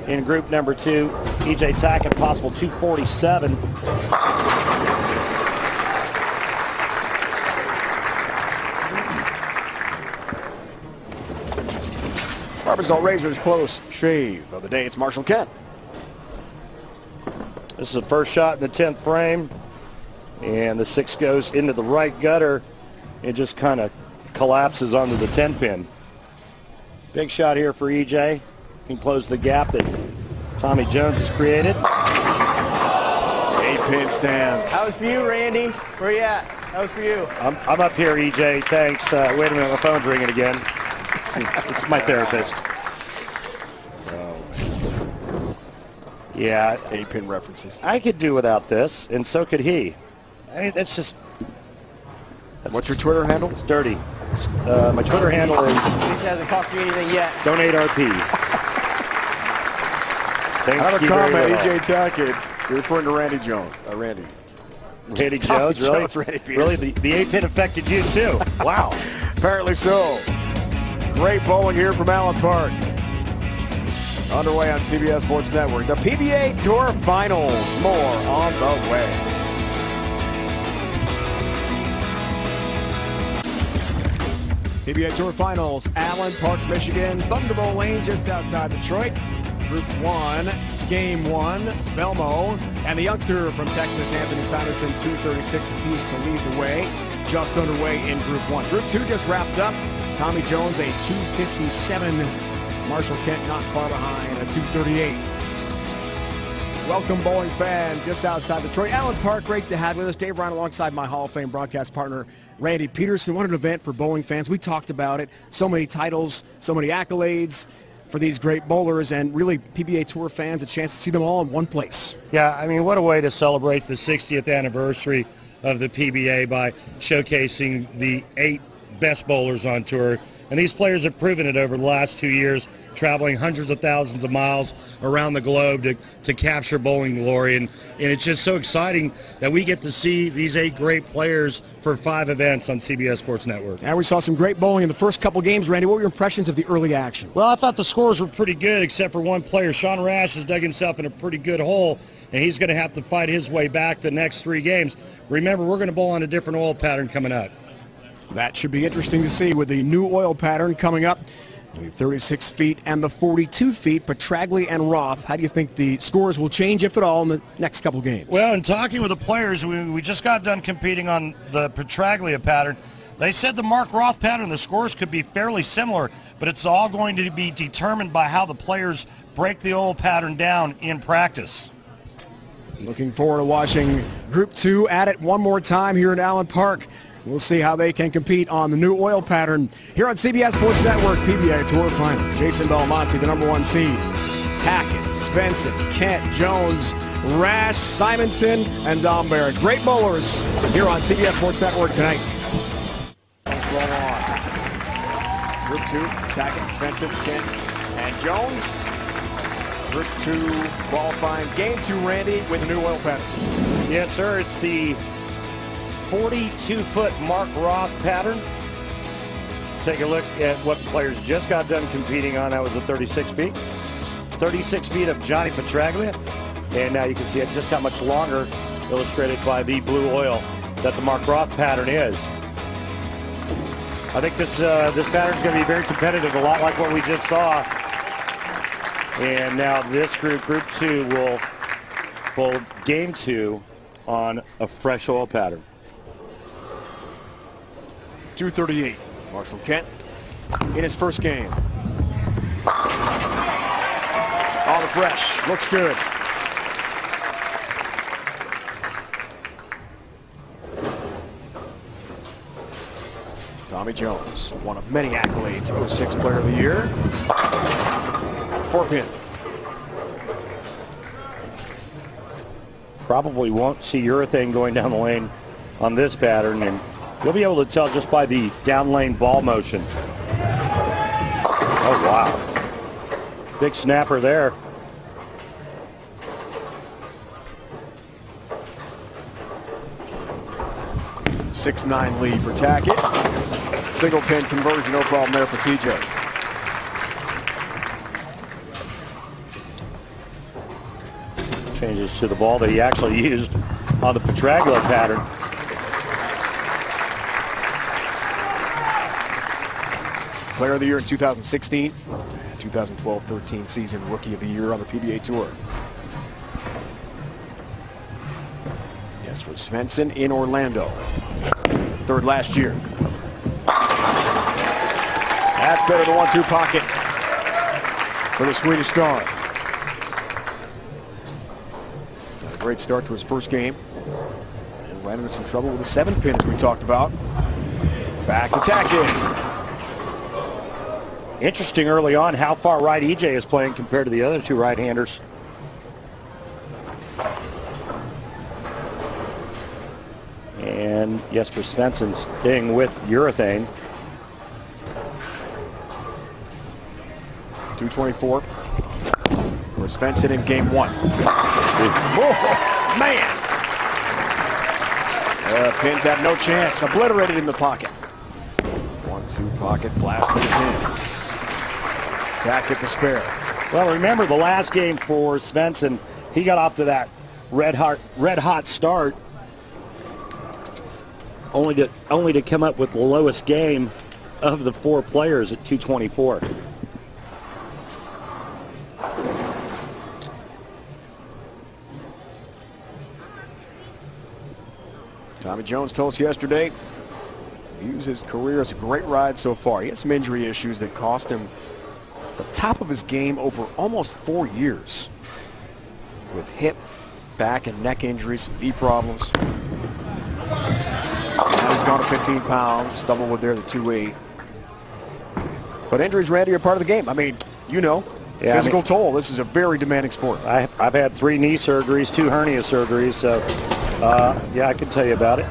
in group number 2. E.J. Tackett, possible 247. Barbasol Razor's close shave of the day. It's Marshall Kent. This is the first shot in the 10th frame, and the 6 goes into the right gutter. It just kind of collapses onto the 10-pin. Big shot here for EJ. Can close the gap that Tommy Jones has created. 8-pin stance. That was for you, Randy. Where you at? That was for you. I'm up here, EJ. Thanks. Wait a minute, my phone's ringing again. It's my therapist. Yeah. 8-pin references. I could do without this, and so could he. I mean, that's just... What's your Twitter handle? It's dirty. My Twitter handle is... At least it hasn't cost me anything yet. Donate RP. Thank I have a you comment, very E.J. much. Tackett. You're referring to Randy Jones. Randy Jones, really? Jones, Randy Peters. Really? The 8-pin affected you, too. Wow. Apparently so. Great bowling here from Allen Park. Underway on CBS Sports Network. The PBA Tour Finals. More on the way. PBA Tour Finals, Allen Park, Michigan. Thunderbolt Lanes just outside Detroit. Group 1, Game 1, Belmo, and the youngster from Texas, Anthony Simonsen, 236 apiece to lead the way. Just underway in Group 1. Group 2 just wrapped up. Tommy Jones, a 257. Marshall Kent not far behind, a 238. Welcome, bowling fans, just outside Detroit. Allen Park, great to have with us. Dave Ryan alongside my Hall of Fame broadcast partner, Randy Peterson. What an event for bowling fans. We talked about it. So many titles, so many accolades for these great bowlers, and really PBA Tour fans a chance to see them all in one place. Yeah, I mean, what a way to celebrate the 60th anniversary of the PBA by showcasing the 8 best bowlers on tour, and these players have proven it over the last 2 years, traveling hundreds of thousands of miles around the globe to capture bowling glory, and it's just so exciting that we get to see these 8 great players for 5 events on CBS Sports Network. And we saw some great bowling in the first couple games. Randy, what were your impressions of the early action? Well, I thought the scores were pretty good, except for one player. Sean Rash has dug himself in a pretty good hole, and he's going to have to fight his way back the next 3 games. Remember, we're going to bowl on a different oil pattern coming up. That should be interesting to see with the new oil pattern coming up. The 36 feet and the 42 feet, Petraglia and Roth. How do you think the scores will change, if at all, in the next couple games? Well, in talking with the players, we just got done competing on the Petraglia pattern. They said the Mark Roth pattern, the scores could be fairly similar, but it's all going to be determined by how the players break the oil pattern down in practice. Looking forward to watching Group 2 at it one more time here at Allen Park. We'll see how they can compete on the new oil pattern here on CBS Sports Network PBA Tour Final. Jason Belmonte, the #1 seed. Tackett, Svensson, Kent, Jones, Rash, Simonsen, and Dom Barrett. Great bowlers here on CBS Sports Network tonight. Roll on. Group 2, Tackett, Svensson, Kent, and Jones. Group 2 qualifying Game 2, Randy, with the new oil pattern. Yes, sir. It's the 42-foot Mark Roth pattern. Take a look at what the players just got done competing on. That was the 36 feet. 36 feet of Johnny Petraglia. And now you can see it just how much longer, illustrated by the blue oil, that the Mark Roth pattern is. I think this pattern is going to be very competitive, a lot like what we just saw. And now this group 2, will hold Game 2 on a fresh oil pattern. 238. Marshall Kent in his first game. On the fresh. Looks good. Tommy Jones, one of many accolades, 06 Player of the Year. 4-pin. Probably won't see urethane going down the lane on this pattern, and you'll be able to tell just by the down lane ball motion. Oh, wow. Big snapper there. .69 lead for Tackett. Single pin conversion, no problem there for TJ. Changes to the ball that he actually used on the Petraglia pattern. Player of the Year in 2016, 2012-13 season Rookie of the Year on the PBA Tour. Jesper Svensson in Orlando, 3rd last year. That's better than 1-2 pocket for the Swedish star. A great start to his first game, and ran into some trouble with the 7-pin as we talked about. Back to Tackett. Interesting early on how far right EJ is playing compared to the other 2 right-handers. And Jesper Svensson staying with urethane. 224 for Svensson in game 1. Oh, man! Pins have no chance. Obliterated in the pocket. 1-2 pocket blast to the pins. Tackett the spare. Well, remember the last game for Svensson, he got off to that red hot start, only to come up with the lowest game of the 4 players at 224. Tommy Jones told us yesterday he views his career as a great ride so far. He had some injury issues that cost him the top of his game over almost 4 years, with hip, back, and neck injuries, knee problems. Now he's gone to 15 pounds, stumbled with there the 2-8. But injuries, Randy, are part of the game. I mean, you know, physical toll. This is a very demanding sport. I've had 3 knee surgeries, 2 hernia surgeries, so yeah, I can tell you about it.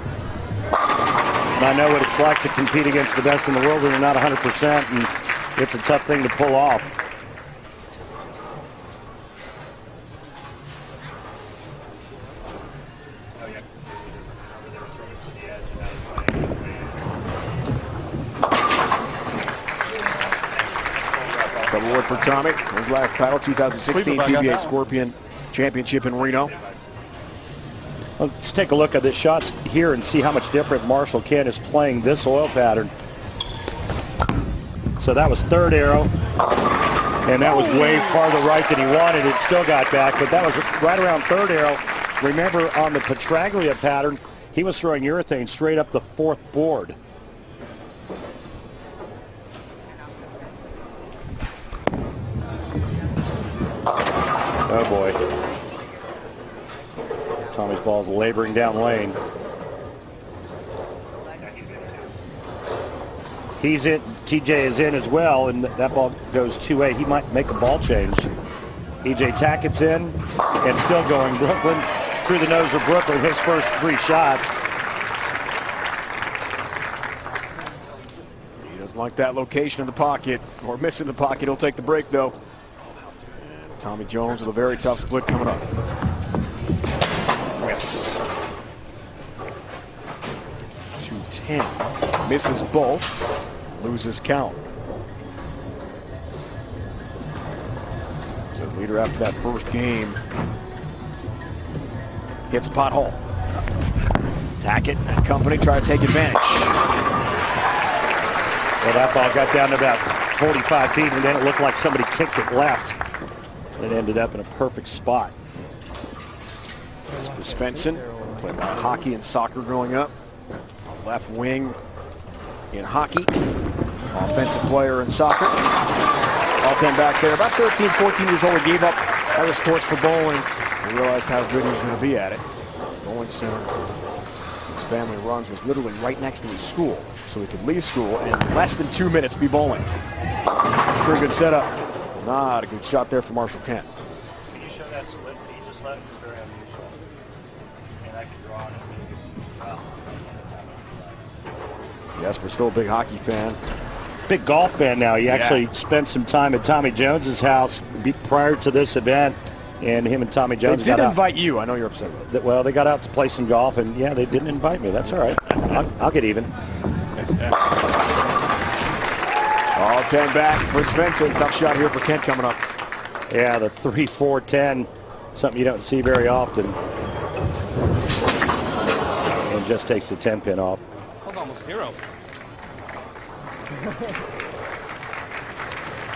And I know what it's like to compete against the best in the world when you're not 100%, and it's a tough thing to pull off. Double word for Tommy. His last title, 2016 PBA Scorpion Championship in Reno. Let's take a look at the shots here and see how much different Marshall Kent is playing this oil pattern. So that was third arrow, and that was way farther right than he wanted. It still got back, but that was right around third arrow. Remember, on the Petraglia pattern, he was throwing urethane straight up the fourth board. Oh boy. Tommy's ball's laboring down lane. He's in, TJ is in as well, and that ball goes 2-8. He might make a ball change. EJ Tackett's in and still going. Brooklyn through the nose of Brooklyn, his first 3 shots. He doesn't like that location in the pocket, or missing the pocket. He'll take the break, though. Tommy Jones with a very tough split coming up. Whiffs. 2-10. Misses both. Loses count. So the leader after that first game hits pothole. Tackett and company try to take advantage. Well, that ball got down to about 45 feet, and then it looked like somebody kicked it left. It ended up in a perfect spot. Jesper Svensson played hockey and soccer growing up. Left wing in hockey. Offensive player in soccer. All 10 back there. About 13, 14 years old. He gave up other sports for bowling. He realized how good he was going to be at it. Bowling center his family runs was literally right next to his school. So he could leave school and in less than 2 minutes be bowling. Pretty good setup. Not a good shot there for Marshall Kent. Can you show that split that he just left? It's very unusual. And I can draw it. Jesper's still a big hockey fan. Big golf fan now. He actually spent some time at Tommy Jones's house prior to this event, and him and Tommy Jones They did invite you. I know you're upset with it. Well, they got out to play some golf, and yeah, they didn't invite me. That's all right. I'll get even. All 10 back for Svensson. Tough shot here for Kent coming up. Yeah, the 3-4-10, something you don't see very often. And just takes the 10 pin off. That was almost 0.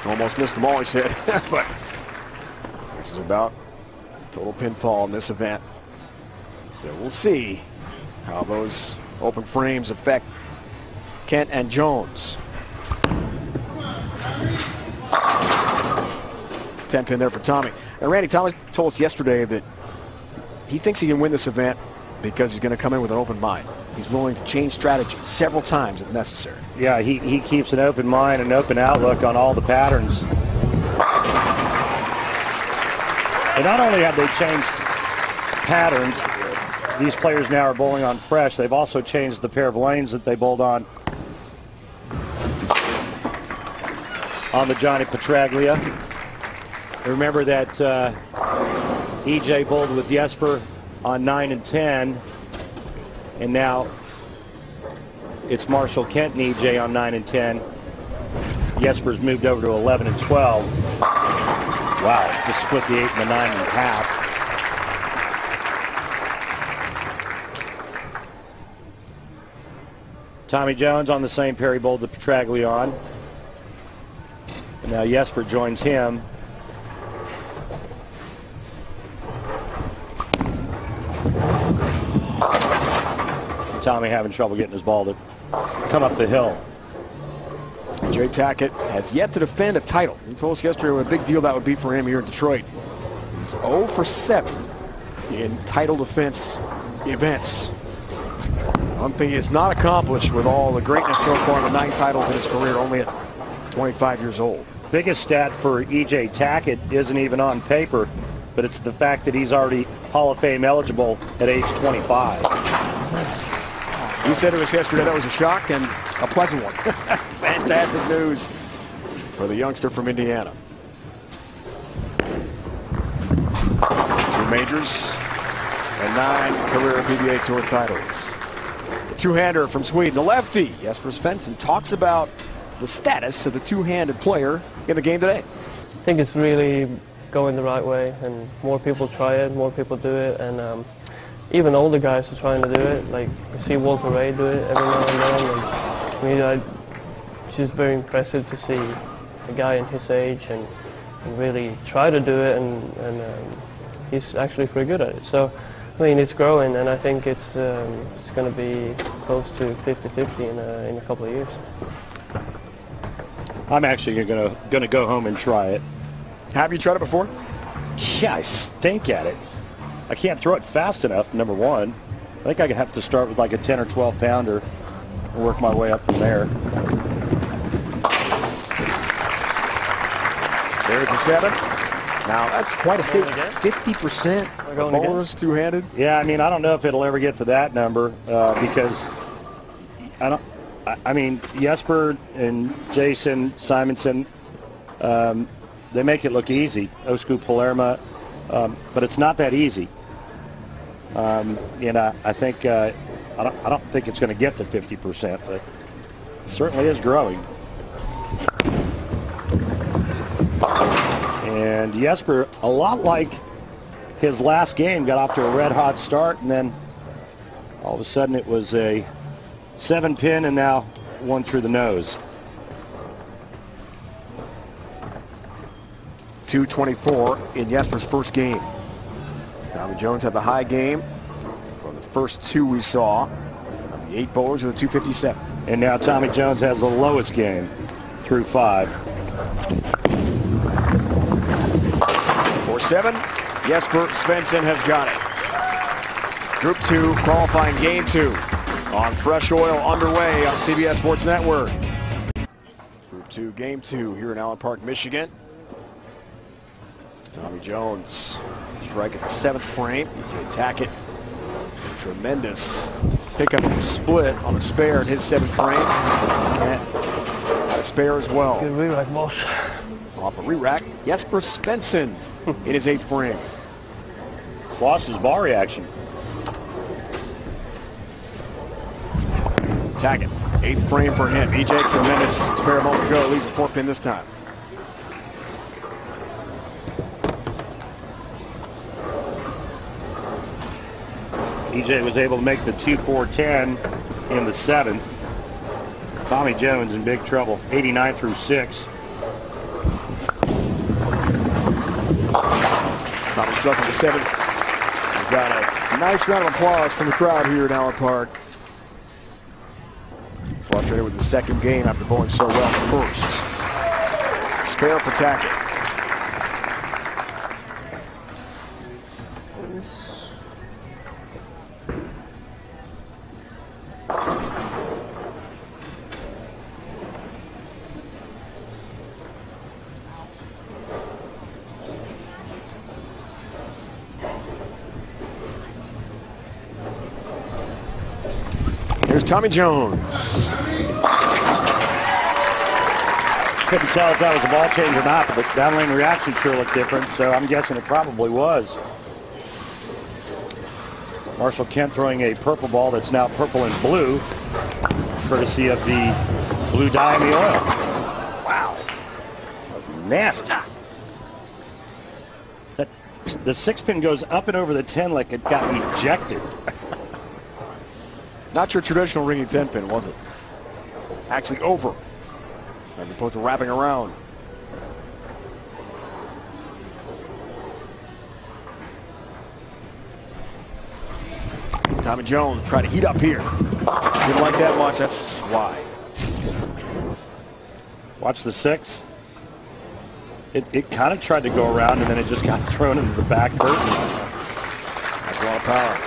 Almost missed the ball, he said. But this is about total pinfall in this event. So we'll see how those open frames affect Kent and Jones. 10 pin there for Tommy. And Randy, Tommy told us yesterday that he thinks he can win this event because he's going to come in with an open mind. He's willing to change strategy several times if necessary. Yeah, he keeps an open mind and open outlook on all the patterns. And not only have they changed patterns, these players now are bowling on fresh. They've also changed the pair of lanes that they bowled on the Johnny Petraglia. Remember that EJ bowled with Jesper on 9 and 10, and now it's Marshall Kent and EJ on 9 and 10. Jesper's moved over to 11 and 12. Wow, just split the 8 and the 9 in half. Tommy Jones on the same pair he bowled the Petraglia on. And now Jesper joins him. Tommy having trouble getting his ball to come up the hill. Jay Tackett has yet to defend a title. He told us yesterday what a big deal that would be for him here in Detroit. He's 0 for 7 in title defense events. One thing he has not accomplished with all the greatness so far in the 9 titles in his career, only at 25 years old. Biggest stat for EJ Tackett isn't even on paper, but it's the fact that he's already Hall of Fame eligible at age 25. He said to us yesterday that was a shock and a pleasant one. Fantastic news for the youngster from Indiana. 2 majors and 9 career PBA Tour titles. The two-hander from Sweden, the lefty, Jesper Svensson, talks about the status of the two-handed player in the game today. I think it's really going the right way, and more people try it, more people do it, and even older guys are trying to do it. Like, you see Walter Ray do it every now and then, and I mean, it's just very impressive to see a guy in his age and really try to do it, and he's actually pretty good at it. So, I mean, it's growing, and I think it's going to be close to 50-50 in a couple of years. I'm actually going to go home and try it. Have you tried it before? Yeah, I stink at it. I can't throw it fast enough, number one. I think I have to start with like a 10 or 12 pounder and work my way up from there. There's the 7. Now, that's quite a statement. 50% of bowlers two-handed. Yeah, I mean, I don't know if it'll ever get to that number because I mean, Jesper and Jason, Simonsen, they make it look easy. Osku Palermo, but it's not that easy. And I think I don't think it's going to get to 50%, but it certainly is growing. And Jesper, a lot like his last game, got off to a red-hot start, and then all of a sudden it was a 7-pin and now 1 through the nose. 224 in Jesper's first game. Tommy Jones had the high game from the first 2 we saw. Of the 8 bowlers of the 257. And now Tommy Jones has the lowest game through 5. 4-7. Jesper Svensson has got it. Group 2 qualifying game 2 on Fresh Oil underway on CBS Sports Network. Group 2 game 2 here in Allen Park, Michigan. Tommy Jones striking the 7th frame. Tackett, tremendous pickup of the split on a spare in his 7th frame. Had a spare as well. Good re-rack, boss. Off a re-rack, Jesper Svensson in his 8th frame. He's lost his ball reaction. Tackett, 8th frame for him. EJ, tremendous spare moment to go. Leaves a 4-pin this time. EJ was able to make the 2-4-10 in the 7th. Tommy Jones in big trouble. 89 through 6. Tommy struck in the 7th. We've got a nice round of applause from the crowd here in Allen Park. Frustrated with the 2nd game after bowling so well in the 1st. Spare for Tackett. Here's Tommy Jones. Couldn't tell if that was a ball change or not, but downlane reaction sure looked different, so I'm guessing it probably was. Marshall Kent throwing a purple ball that's now purple and blue, courtesy of the blue dye in the oil. Wow, that was nasty. The 6-pin goes up and over the 10 like it got ejected. Not your traditional ringing 10-pin, was it? Actually over, as opposed to wrapping around. Tommy Jones trying to heat up here. Didn't like that much, that's why. Watch the 6. It kind of tried to go around and then it just got thrown into the back curtain. That's a lot of power.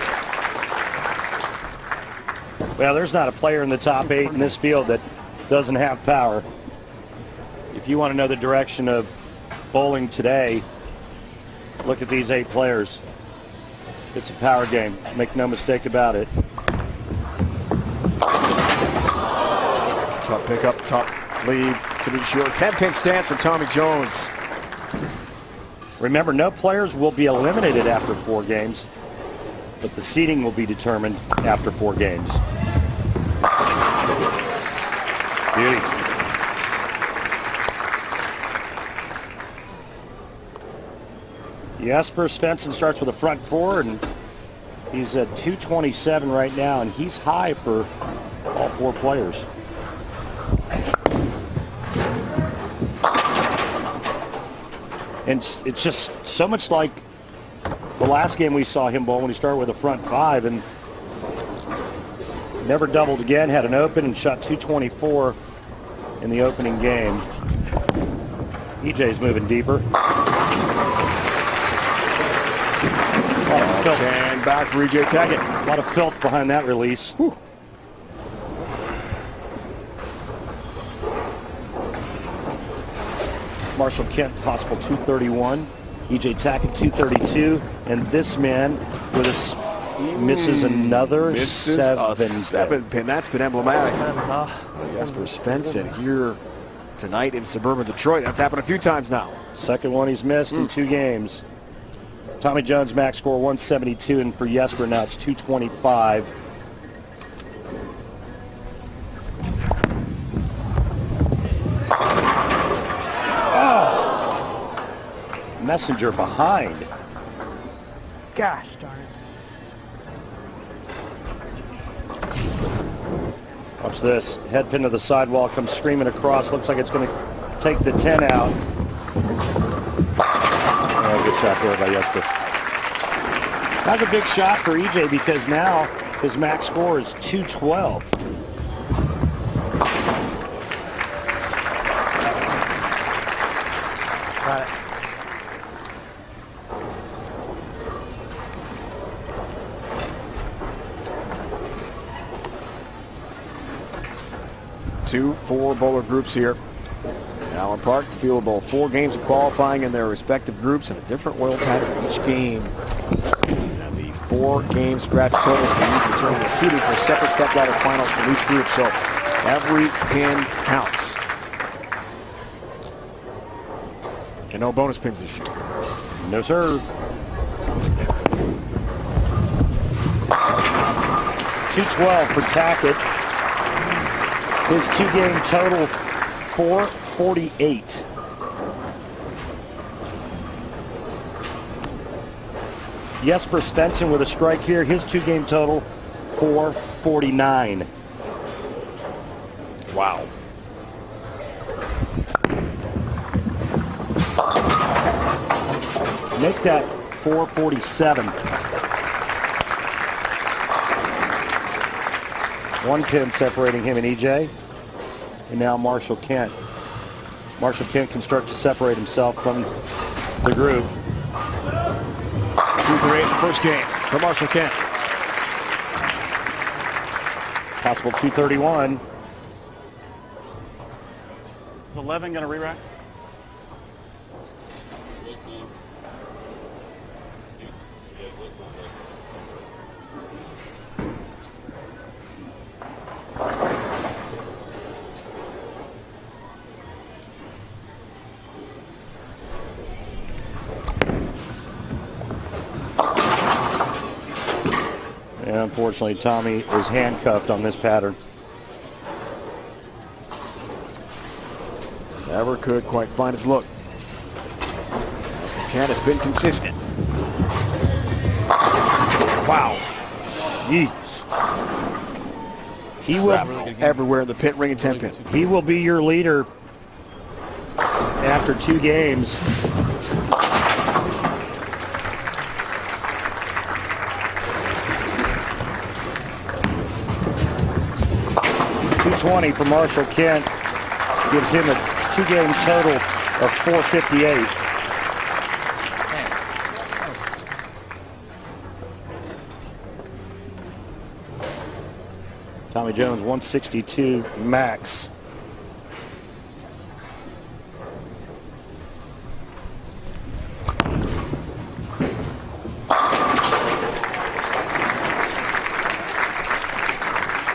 Well, there's not a player in the top 8 in this field that doesn't have power. If you want to know the direction of bowling today, look at these 8 players. It's a power game. Make no mistake about it. Tough pickup, tough lead to be sure. 10-pin stance for Tommy Jones. Remember, no players will be eliminated after 4 games, but the seeding will be determined after 4 games. Beauty. Jesper Svensson starts with a front 4, and he's at 227 right now, and he's high for all 4 players. And it's just so much like the last game we saw him bowl when he started with a front 5 and never doubled again, had an open and shot 224 in the opening game. EJ's moving deeper. And back for EJ Tackett. A lot of filth behind that release. Whew. Marshall Kent, possible 231. EJ Tackett, 232. And this man with misses another seven pin. That's been emblematic. Jesper Svensson here tonight in suburban Detroit. That's happened a few times now. Second one he's missed in 2 games. Tommy Jones max score 172, and for Jesper now it's 225. Oh! Messenger behind. Gosh darn it. Watch this. Head pin to the sidewall, comes screaming across. Looks like it's going to take the 10 out. Oh, good shot there by Jesper. That's a big shot for EJ because now his max score is 212. Got it. Two 4 bowler groups here. Allen Park, the field bowl 4 games of qualifying in their respective groups and a different oil pattern each game. And the 4-game scratch total will be used to determine the seeding for separate stepladder finals for each group. So every pin counts. And no bonus pins this year. No, sir. 212 for Tackett. His 2-game total, 448. Jesper Svensson with a strike here. His 2-game total, 449. Wow. Make that 447. 1 pin separating him and EJ. And now Marshall Kent. Marshall Kent can start to separate himself from the group. 2 for 8 in the first game for Marshall Kent. Possible 231. Is 11 going to re-rack? And unfortunately, Tommy is handcuffed on this pattern. Never could quite find his look. Kent has been consistent. Wow. Jeez. He will everywhere in the pit, ring and 10 pin. He will be your leader after 2 games. .220 for Marshall Kent gives him a 2-game total of 458. Tommy Jones 162 max.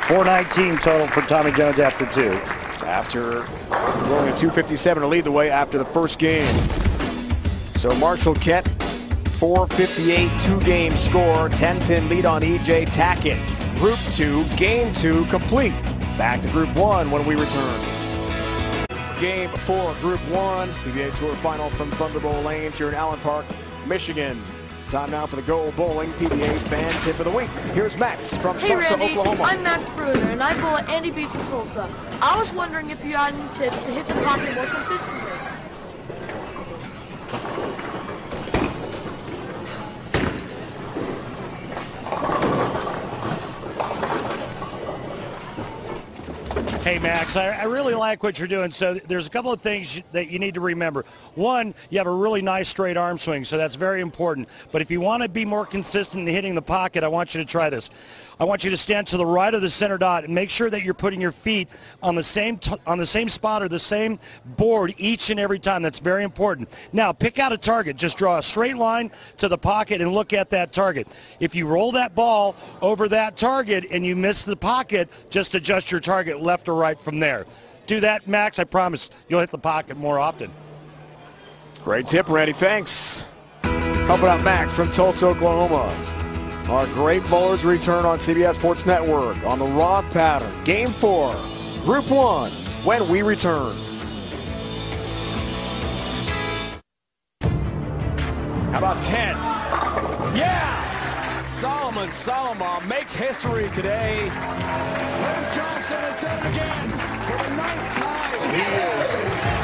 .419 total for Tommy Jones after 2. after going a 257 to lead the way after the first game. So Marshall Kent, 458, 2-game score, 10-pin lead on E.J. Tackett. Group 2, Game 2 complete. Back to Group 1 when we return. Game 4, Group 1, PBA Tour Finals from Thunderbolt Lanes here in Allen Park, Michigan. Time now for the Go Bowling PBA Fan Tip of the Week. Here's Max from Tulsa, Randy, Oklahoma. I'm Max Bruner, and I bowl at Andy Beach in Tulsa. I was wondering if you had any tips to hit the pocket more consistently. Hey, Max, I really like what you're doing. So there's a couple of things that you need to remember. One, you have a really nice straight arm swing, so that's very important. But if you want to be more consistent in hitting the pocket, I want you to try this. I want you to stand to the right of the center dot and make sure that you're putting your feet on the same spot or the same board each and every time. That's very important. Now, pick out a target. Just draw a straight line to the pocket and look at that target. If you roll that ball over that target and you miss the pocket, just adjust your target left or right from there. Do that, Max. I promise you'll hit the pocket more often. Great tip, Randy. Thanks. Helping out Max from Tulsa, Oklahoma. Our great bowlers return on CBS Sports Network on the Roth pattern. Game 4, Group 1, when we return. How about 10? Yeah! Solomon makes history today. Liz Johnson has done it again for the 9th time. He is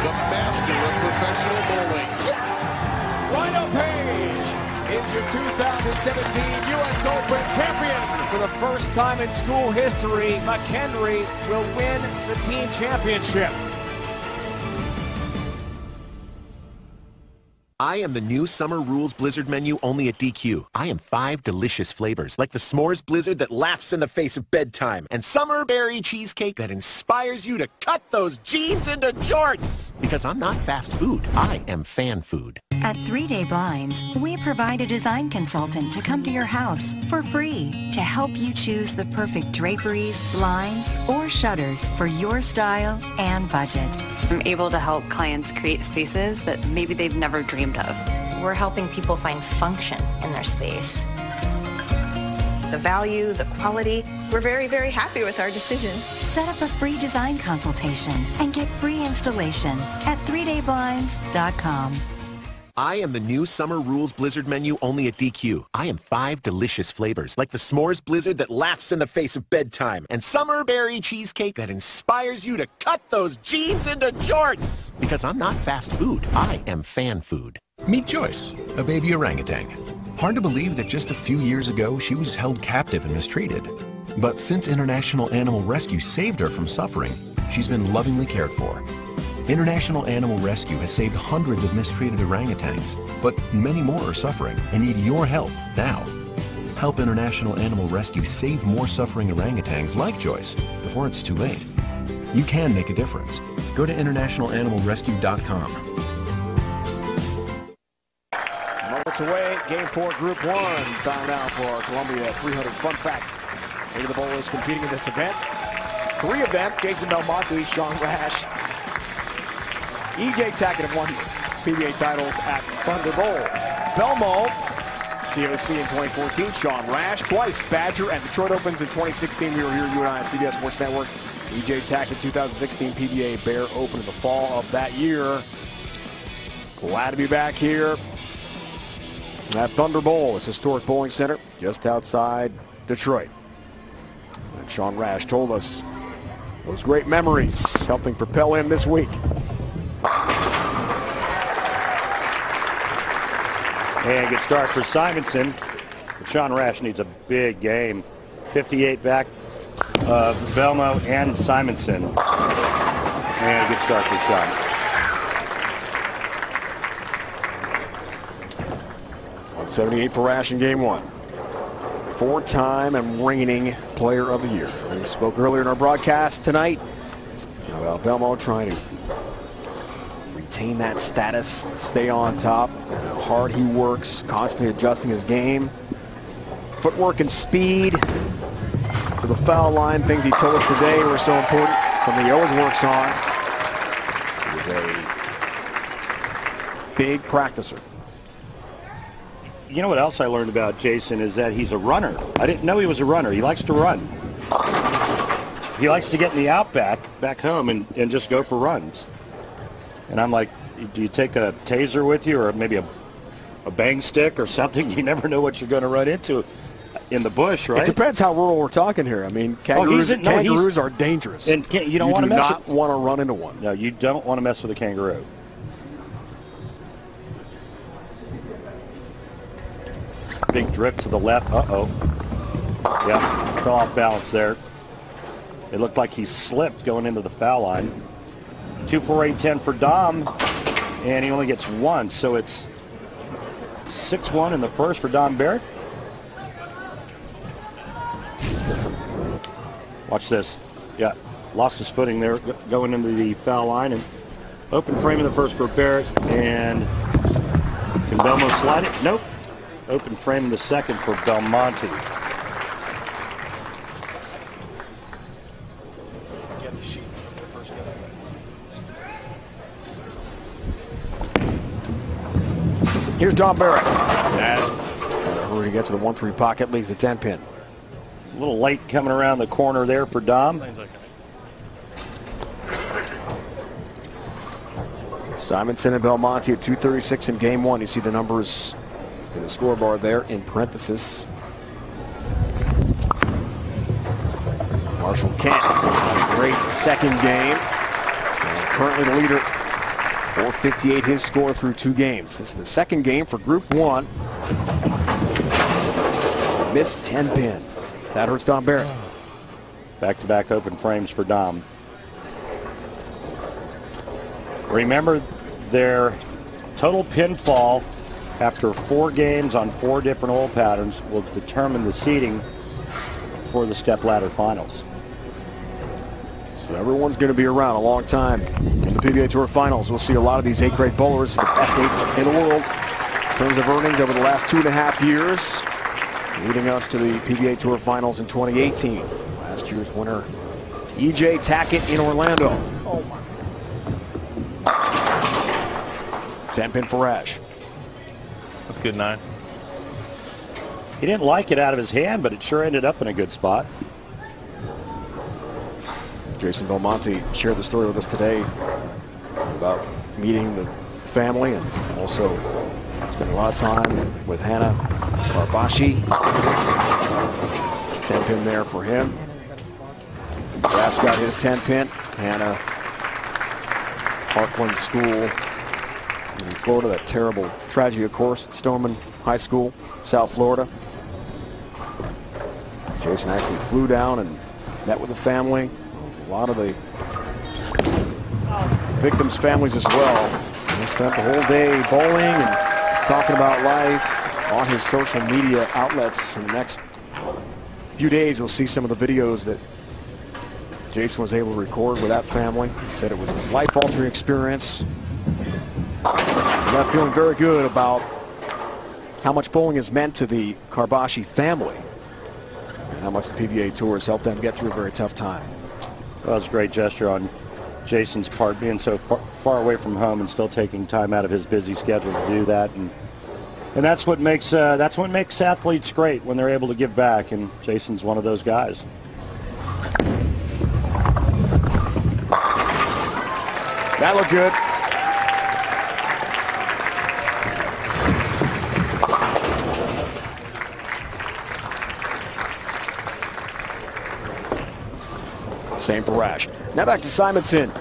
the master of professional bowling. Rhino Page is your 2017 U.S. Open champion. For the first time in school history, McHenry will win the team championship. I am the new Summer Rules Blizzard menu only at DQ. I am 5 delicious flavors, like the S'mores Blizzard that laughs in the face of bedtime, and Summer Berry Cheesecake that inspires you to cut those jeans into jorts. Because I'm not fast food, I am fan food. At 3 Day Blinds, we provide a design consultant to come to your house for free to help you choose the perfect draperies, blinds, or shutters for your style and budget. I'm able to help clients create spaces that maybe they've never dreamed of. We're helping people find function in their space. The value, the quality, we're very, very happy with our decision. Set up a free design consultation and get free installation at 3dayblinds.com. I am the new Summer Rules Blizzard menu only at DQ. I am 5 delicious flavors, like the S'mores Blizzard that laughs in the face of bedtime, and Summer Berry Cheesecake that inspires you to cut those jeans into jorts. Because I'm not fast food, I am fan food. Meet Joyce, a baby orangutan. Hard to believe that just a few years ago she was held captive and mistreated. But since International Animal Rescue saved her from suffering, she's been lovingly cared for. International Animal Rescue has saved hundreds of mistreated orangutans, but many more are suffering and need your help now. Help International Animal Rescue save more suffering orangutans like Joyce before it's too late. You can make a difference. Go to internationalanimalrescue.com. Moments away, Game 4, Group 1. Time now for our Columbia 300 Fun Fact. 8 of the bowlers competing in this event. 3 of them, Jason Belmonte, Sean Rash, E.J. Tackett have won PBA titles at Thunderbolt. Belmonte, TOC in 2014, Sean Rash twice, Badger and Detroit Opens in 2016. We were here, you and I, at CBS Sports Network. E.J. Tackett, 2016 PBA Bear Open in the fall of that year. Glad to be back here at Thunderbolt, its historic bowling center just outside Detroit. And Sean Rash told us those great memories helping propel him this week. And good start for Simonsen. Sean Rash needs a big game. 58 back of Belmo and Simonsen. And a good start for Sean. 78 for Rash in Game 1. 4-time and reigning Player of the Year. We spoke earlier in our broadcast tonight about Belmo trying to retain that status, stay on top. How hard he works, constantly adjusting his game. Footwork and speed. to the foul line. Things he told us today were so important. Something he always works on. He is a big practicer. You know what else I learned about Jason is that he's a runner. I didn't know he was a runner. He likes to run. He likes to get in the outback back home and just go for runs. And I'm like, do you take a taser with you or maybe a bang stick or something? You never know what you're going to run into in the bush, right? It depends how rural we're talking here. I mean, kangaroos are dangerous. And you don't want to do mess not want to run into one. No, you don't want to mess with a kangaroo. Big drift to the left. Uh-oh. Yeah, fell off balance there. It looked like he slipped going into the foul line. 2 for 8-10 for Dom, and he only gets one, so it's 6-1 in the first for Dom Barrett. Watch this. Yeah, lost his footing there going into the foul line, and open frame in the first for Barrett, and can Belmonte slide it? Nope. Open frame in the second for Belmonte. Here's Dom Barrett. Hurry to get to the 1-3 pocket, leaves the 10-pin. A little late coming around the corner there for Dom. Simonsen and Belmonte at 2:36 in game one. You see the numbers in the scoreboard there in parenthesis. Marshall Kent, great second game. And currently the leader, 458 his score through 2 games. This is the second game for Group 1. Missed 10-pin. That hurts Dom Barrett. Back-to-back open frames for Dom. Remember, their total pinfall after 4 games on 4 different hole patterns will determine the seeding for the stepladder finals. So everyone's going to be around a long time in the PBA Tour Finals. We'll see a lot of these 8 great bowlers, the best 8 in the world in terms of earnings over the last 2.5 years, leading us to the PBA Tour Finals in 2018. Last year's winner, E.J. Tackett in Orlando. Oh my. 10-pin for Rash. That's a good 9. He didn't like it out of his hand, but it sure ended up in a good spot. Jason Belmonte shared the story with us today about meeting the family and also spending a lot of time with Hannah Barbashi. 10-pin there for him. Rash got his 10-pin. Hannah, Parkland School in Florida, that terrible tragedy, of course, at Stoneman High School, South Florida. Jason actually flew down and met with the family. A lot of the victims' families as well. He spent the whole day bowling and talking about life on his social media outlets. In the next few days, you'll see some of the videos that Jason was able to record with that family. He said it was a life-altering experience. He got feeling very good about how much bowling has meant to the Barbashi family and how much the PBA Tour has helped them get through a very tough time. Well, it was a great gesture on Jason's part, being so far away from home and still taking time out of his busy schedule to do that, and that's what makes athletes great, when they're able to give back, and Jason's one of those guys. That looked good. Same for Rash. Now back to Simonsen.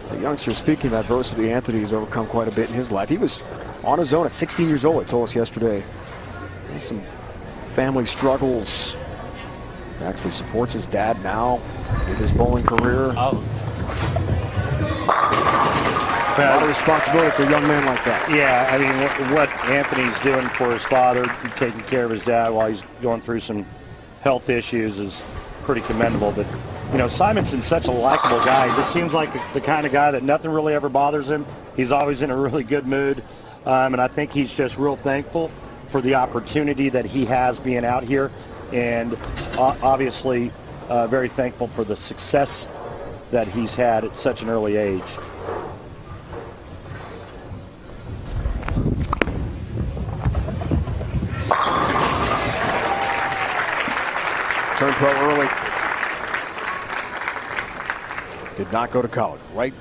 The youngster, speaking of adversity, Anthony has overcome quite a bit in his life. He was on his own at 16 years old, he told us yesterday. He has some family struggles. He actually supports his dad now with his bowling career. A lot of responsibility for a young man like that. Yeah, I mean, what Anthony's doing for his father, taking care of his dad while he's going through some health issues, is pretty commendable. But you know, Simonsen's such a likable guy. He just seems like the kind of guy that nothing really ever bothers him. He's always in a really good mood. And I think he's just real thankful for the opportunity that he has being out here and obviously very thankful for the success that he's had at such an early age. Turned pro early. Did not go to college. Right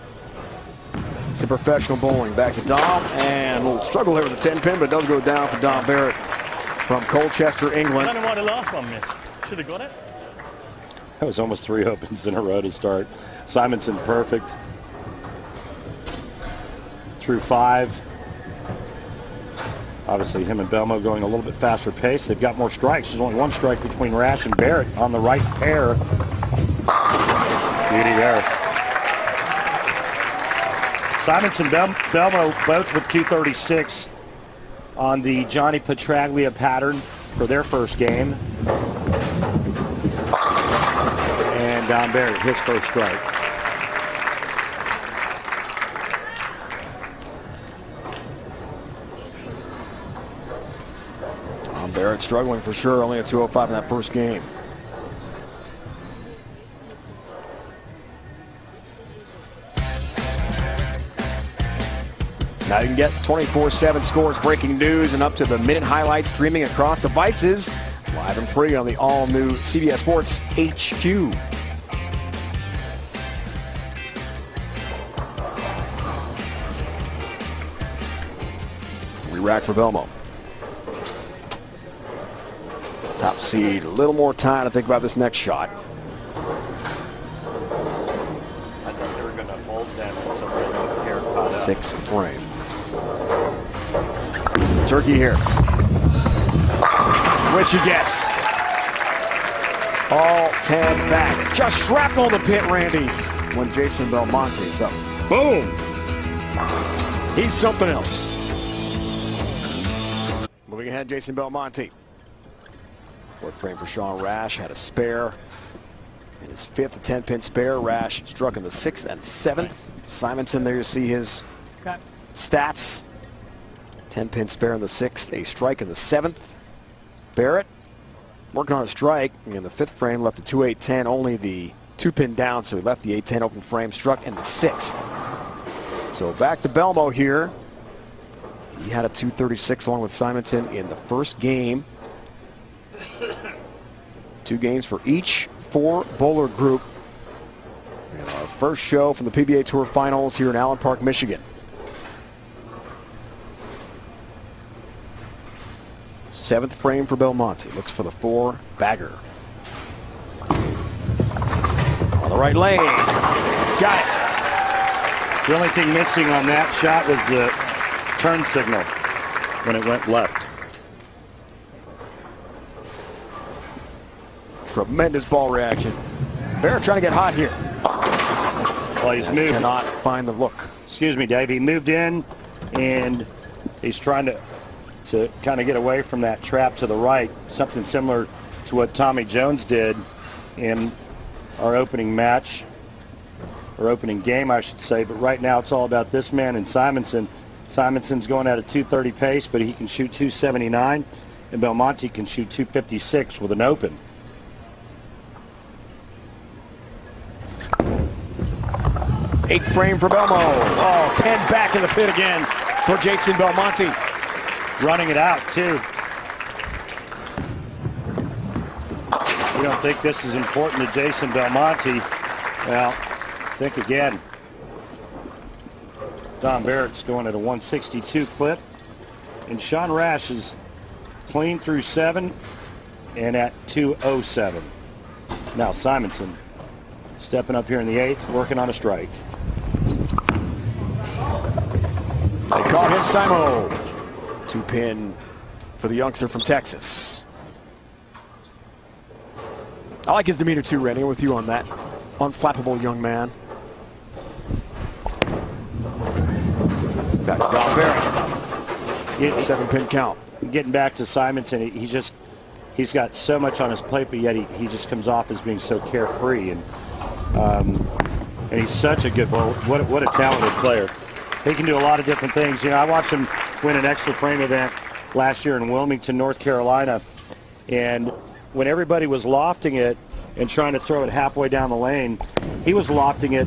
to professional bowling. Back to Dom, and a little struggle here with the 10 pin, but it does go down for Dom Barrett from Colchester, England. I don't know why the last one missed. Should have got it. That was almost 3 opens in a row to start. Simonsen perfect. Through 5. Obviously him and Belmo going a little bit faster pace. They've got more strikes. There's only 1 strike between Rash and Barrett on the right pair. Beauty there. Simonsen, Belmo both with 236 on the Johnny Petraglia pattern for their first game. And Dom Barrett, his first strike. Dom Barrett struggling for sure, only a 205 in that first game. Now you can get 24/7 scores, breaking news, and up to the minute highlights streaming across devices, live and free on the all-new CBS Sports HQ. Re-rack for Belmo. Top seed, a little more time to think about this next shot. I thought they were going to hold them until the hair caught up. 6th frame. Turkey here, which he gets. All 10 back. Just shrapnel the pit, Randy, when Jason Belmonte is up. Boom! He's something else. Moving ahead, Jason Belmonte. 4th frame for Sean Rash. Had a spare. In his 5th 10-pin spare, Rash struck in the 6th and 7th. Simonsen, there you see his stats. 10-pin spare in the 6th, a strike in the 7th. Barrett working on a strike in the 5th frame, left a 2-8-10, only the 2-pin down, so he left the 8-10 open frame, struck in the 6th. So back to Belmo here. He had a 236 along with Simonsen in the first game. 2 games for each 4-bowler group. And our first show from the PBA Tour Finals here in Allen Park, Michigan. 7th frame for Belmonte. Looks for the 4-bagger. On the right lane. Got it. The only thing missing on that shot was the turn signal when it went left. Tremendous ball reaction. Barrett trying to get hot here. Well, he's moved. Cannot find the look. Excuse me, Dave. He moved in, and he's trying to kind of get away from that trap to the right. Something similar to what Tommy Jones did in our opening match, or opening game, I should say. But right now, it's all about this man and Simonsen. Simonsen's going at a 230 pace, but he can shoot 279, and Belmonte can shoot 256 with an open. Eighth frame for Belmo. Oh, 10 back in the pit again for Jason Belmonte. Running it out, too. You don't think this is important to Jason Belmonte? Well, think again. Dom Barrett's going at a 162 clip. And Sean Rash is clean through 7 and at 207. Now Simonsen stepping up here in the 8th, working on a strike. They call him Simo. 2-pin for the youngster from Texas. I like his demeanor too, Randy. I'm with you on that. Unflappable young man. Back to Dom Barrett. 7-pin count. Getting back to Simonsen, he's got so much on his plate, but yet he just comes off as being so carefree, and he's such a good bowler. What a talented player. He can do a lot of different things. You know, I watched him win an extra frame event last year in Wilmington, North Carolina, and when everybody was lofting it and trying to throw it halfway down the lane, he was lofting it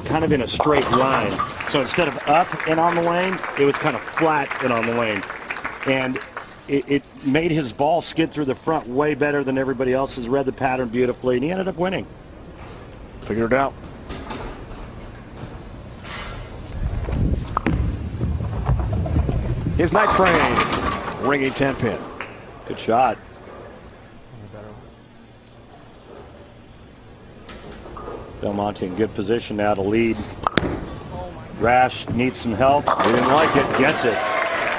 kind of in a straight line. So instead of up and on the lane, it was kind of flat and on the lane. And it made his ball skid through the front way better than everybody else's, read the pattern beautifully, and he ended up winning. Figured it out. His night frame, ringing 10-pin. Good shot. Belmonte in good position now to lead. Rash needs some help. He didn't like it. Gets it.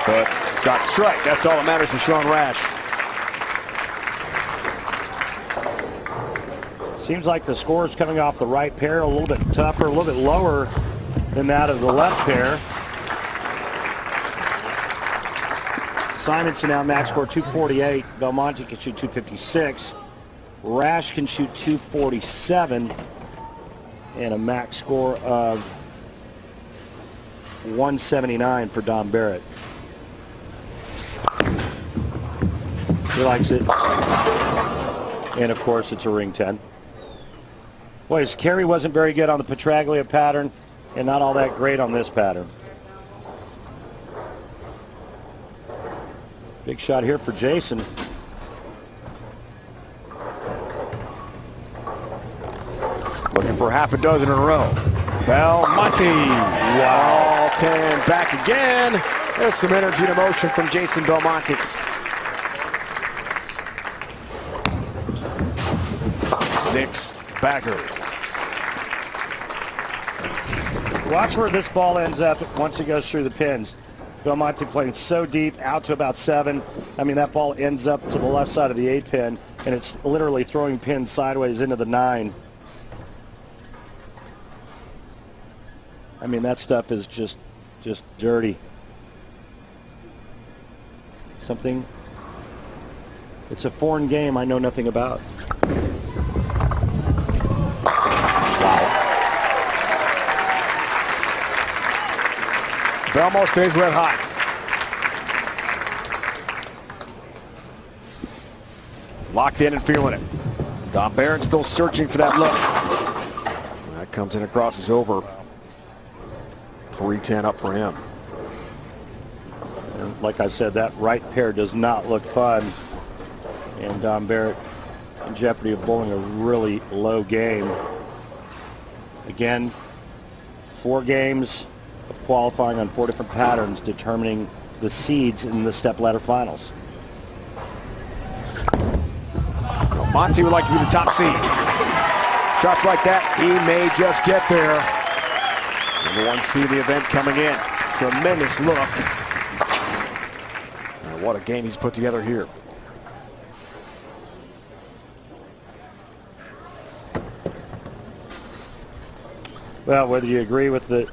But got the strike. That's all that matters for Sean Rash. Seems like the score is coming off the right pair a little bit tougher, a little bit lower than that of the left pair. Simonsen now max score 248. Belmonte can shoot 256. Rash can shoot 247. And a max score of 179 for Don Barrett. He likes it. And of course it's a ring 10. Boy, his carry wasn't very good on the Petraglia pattern and not all that great on this pattern. Big shot here for Jason. Looking for half a dozen in a row. Belmonte. Wow. 10 back again. There's some energy and emotion from Jason Belmonte. Six bagger. Watch where this ball ends up once it goes through the pins. Belmonte playing so deep, out to about 7. I mean, that ball ends up to the left side of the 8 pin, and it's literally throwing pins sideways into the 9. I mean, that stuff is just dirty. Something. It's a foreign game I know nothing about. Belmo stays red hot. Locked in and feeling it. Don Barrett still searching for that look. That comes in across his over. 310 up for him. And like I said, that right pair does not look fun. And Don Barrett in jeopardy of bowling a really low game. Again, 4 games of qualifying on 4 different patterns, determining the seeds in the step-ladder finals. Monty would like to be the top seed. Shots like that, he may just get there. Number 1 seed of the event coming in. Tremendous look. And what a game he's put together here. Well, whether you agree with the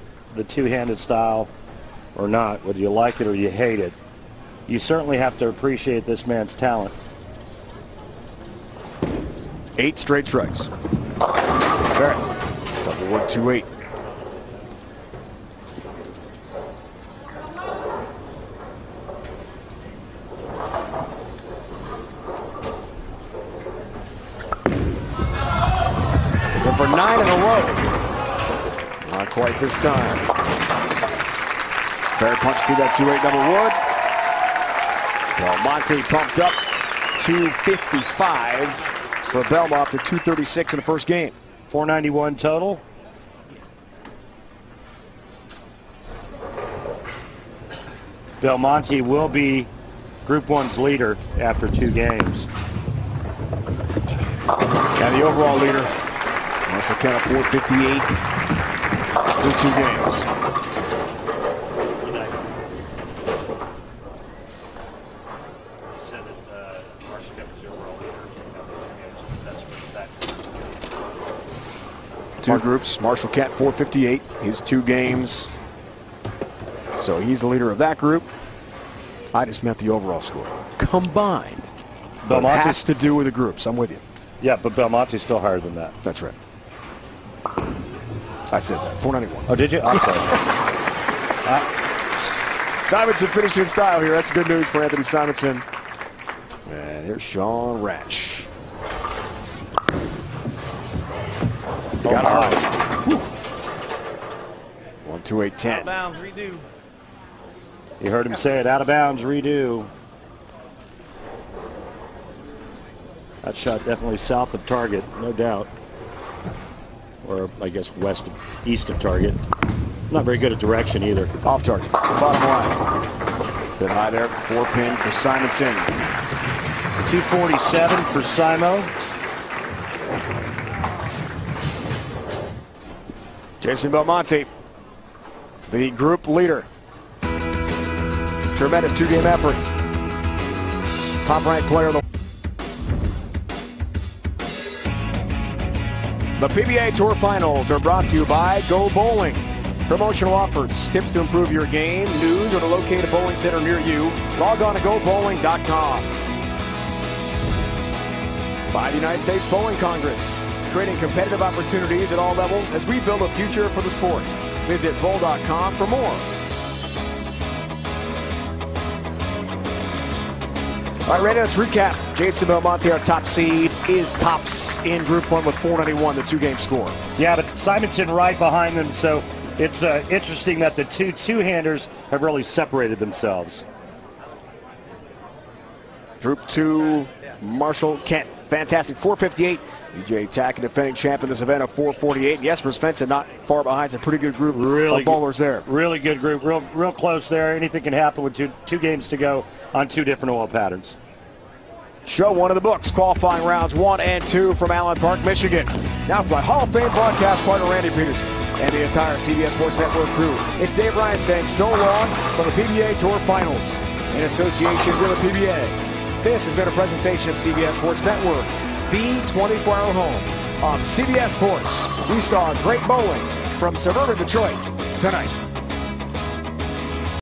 two-handed style or not, whether you like it or you hate it, you certainly have to appreciate this man's talent. 8 straight strikes. Barrett, double wood 2-8. Looking for 9 in a row. Not quite this time. Barrett punched through that 2-8 double wood. Belmonte pumped up 255 for Belmonte after 236 in the first game. 491 total. Belmonte will be Group 1's leader after 2 games. And the overall leader, Marshall Kent at 458 through 2 games. Two groups, Marshall Kent 458, his 2 games. So he's the leader of that group. I just meant the overall score. Combined. Belmonte has to do with the groups. I'm with you. Yeah, but Belmonte's still higher than that. That's right. I said that. 491. Oh, did you? I'm yes. sorry. Simonsen finished in style here. That's good news for Anthony Simonsen. And here's Sean Rash. Got hard. 1-2-8-10. Out of bounds, redo. You heard him say it, out of bounds, redo. That shot definitely south of target, no doubt. Or I guess east of target. Not very good at direction either. Off target, bottom line. Bit high there, 4-pin for Simonsen. 247 for Simo. Jason Belmonte, the group leader. Tremendous two-game effort. Top-ranked player of the PBA Tour Finals are brought to you by Go Bowling. Promotional offers, tips to improve your game, news, or to locate a bowling center near you. Log on to GoBowling.com. By the United States Bowling Congress, creating competitive opportunities at all levels as we build a future for the sport. Visit bowl.com for more. All right, Randy, let's recap. Jason Belmonte, our top seed, is tops in Group 1 with 491, the two-game score. Yeah, but Simonsen right behind them, so it's interesting that the two-handers have really separated themselves. Group 2, Marshall Kent, fantastic, 458. EJ Tackett, defending champion this event, of 448. Jesper Svensson not far behind. It's a pretty good group of bowlers there. Really good group, real close there. Anything can happen with two games to go on two different oil patterns. Show one of the books, qualifying rounds 1 and 2 from Allen Park, Michigan. Now for my Hall of Fame broadcast partner, Randy Peterson, and the entire CBS Sports Network crew. It's Dave Ryan saying so long from the PBA Tour Finals in association with the PBA. This has been a presentation of CBS Sports Network, the 24-hour home of CBS Sports. We saw great bowling from suburban Detroit tonight.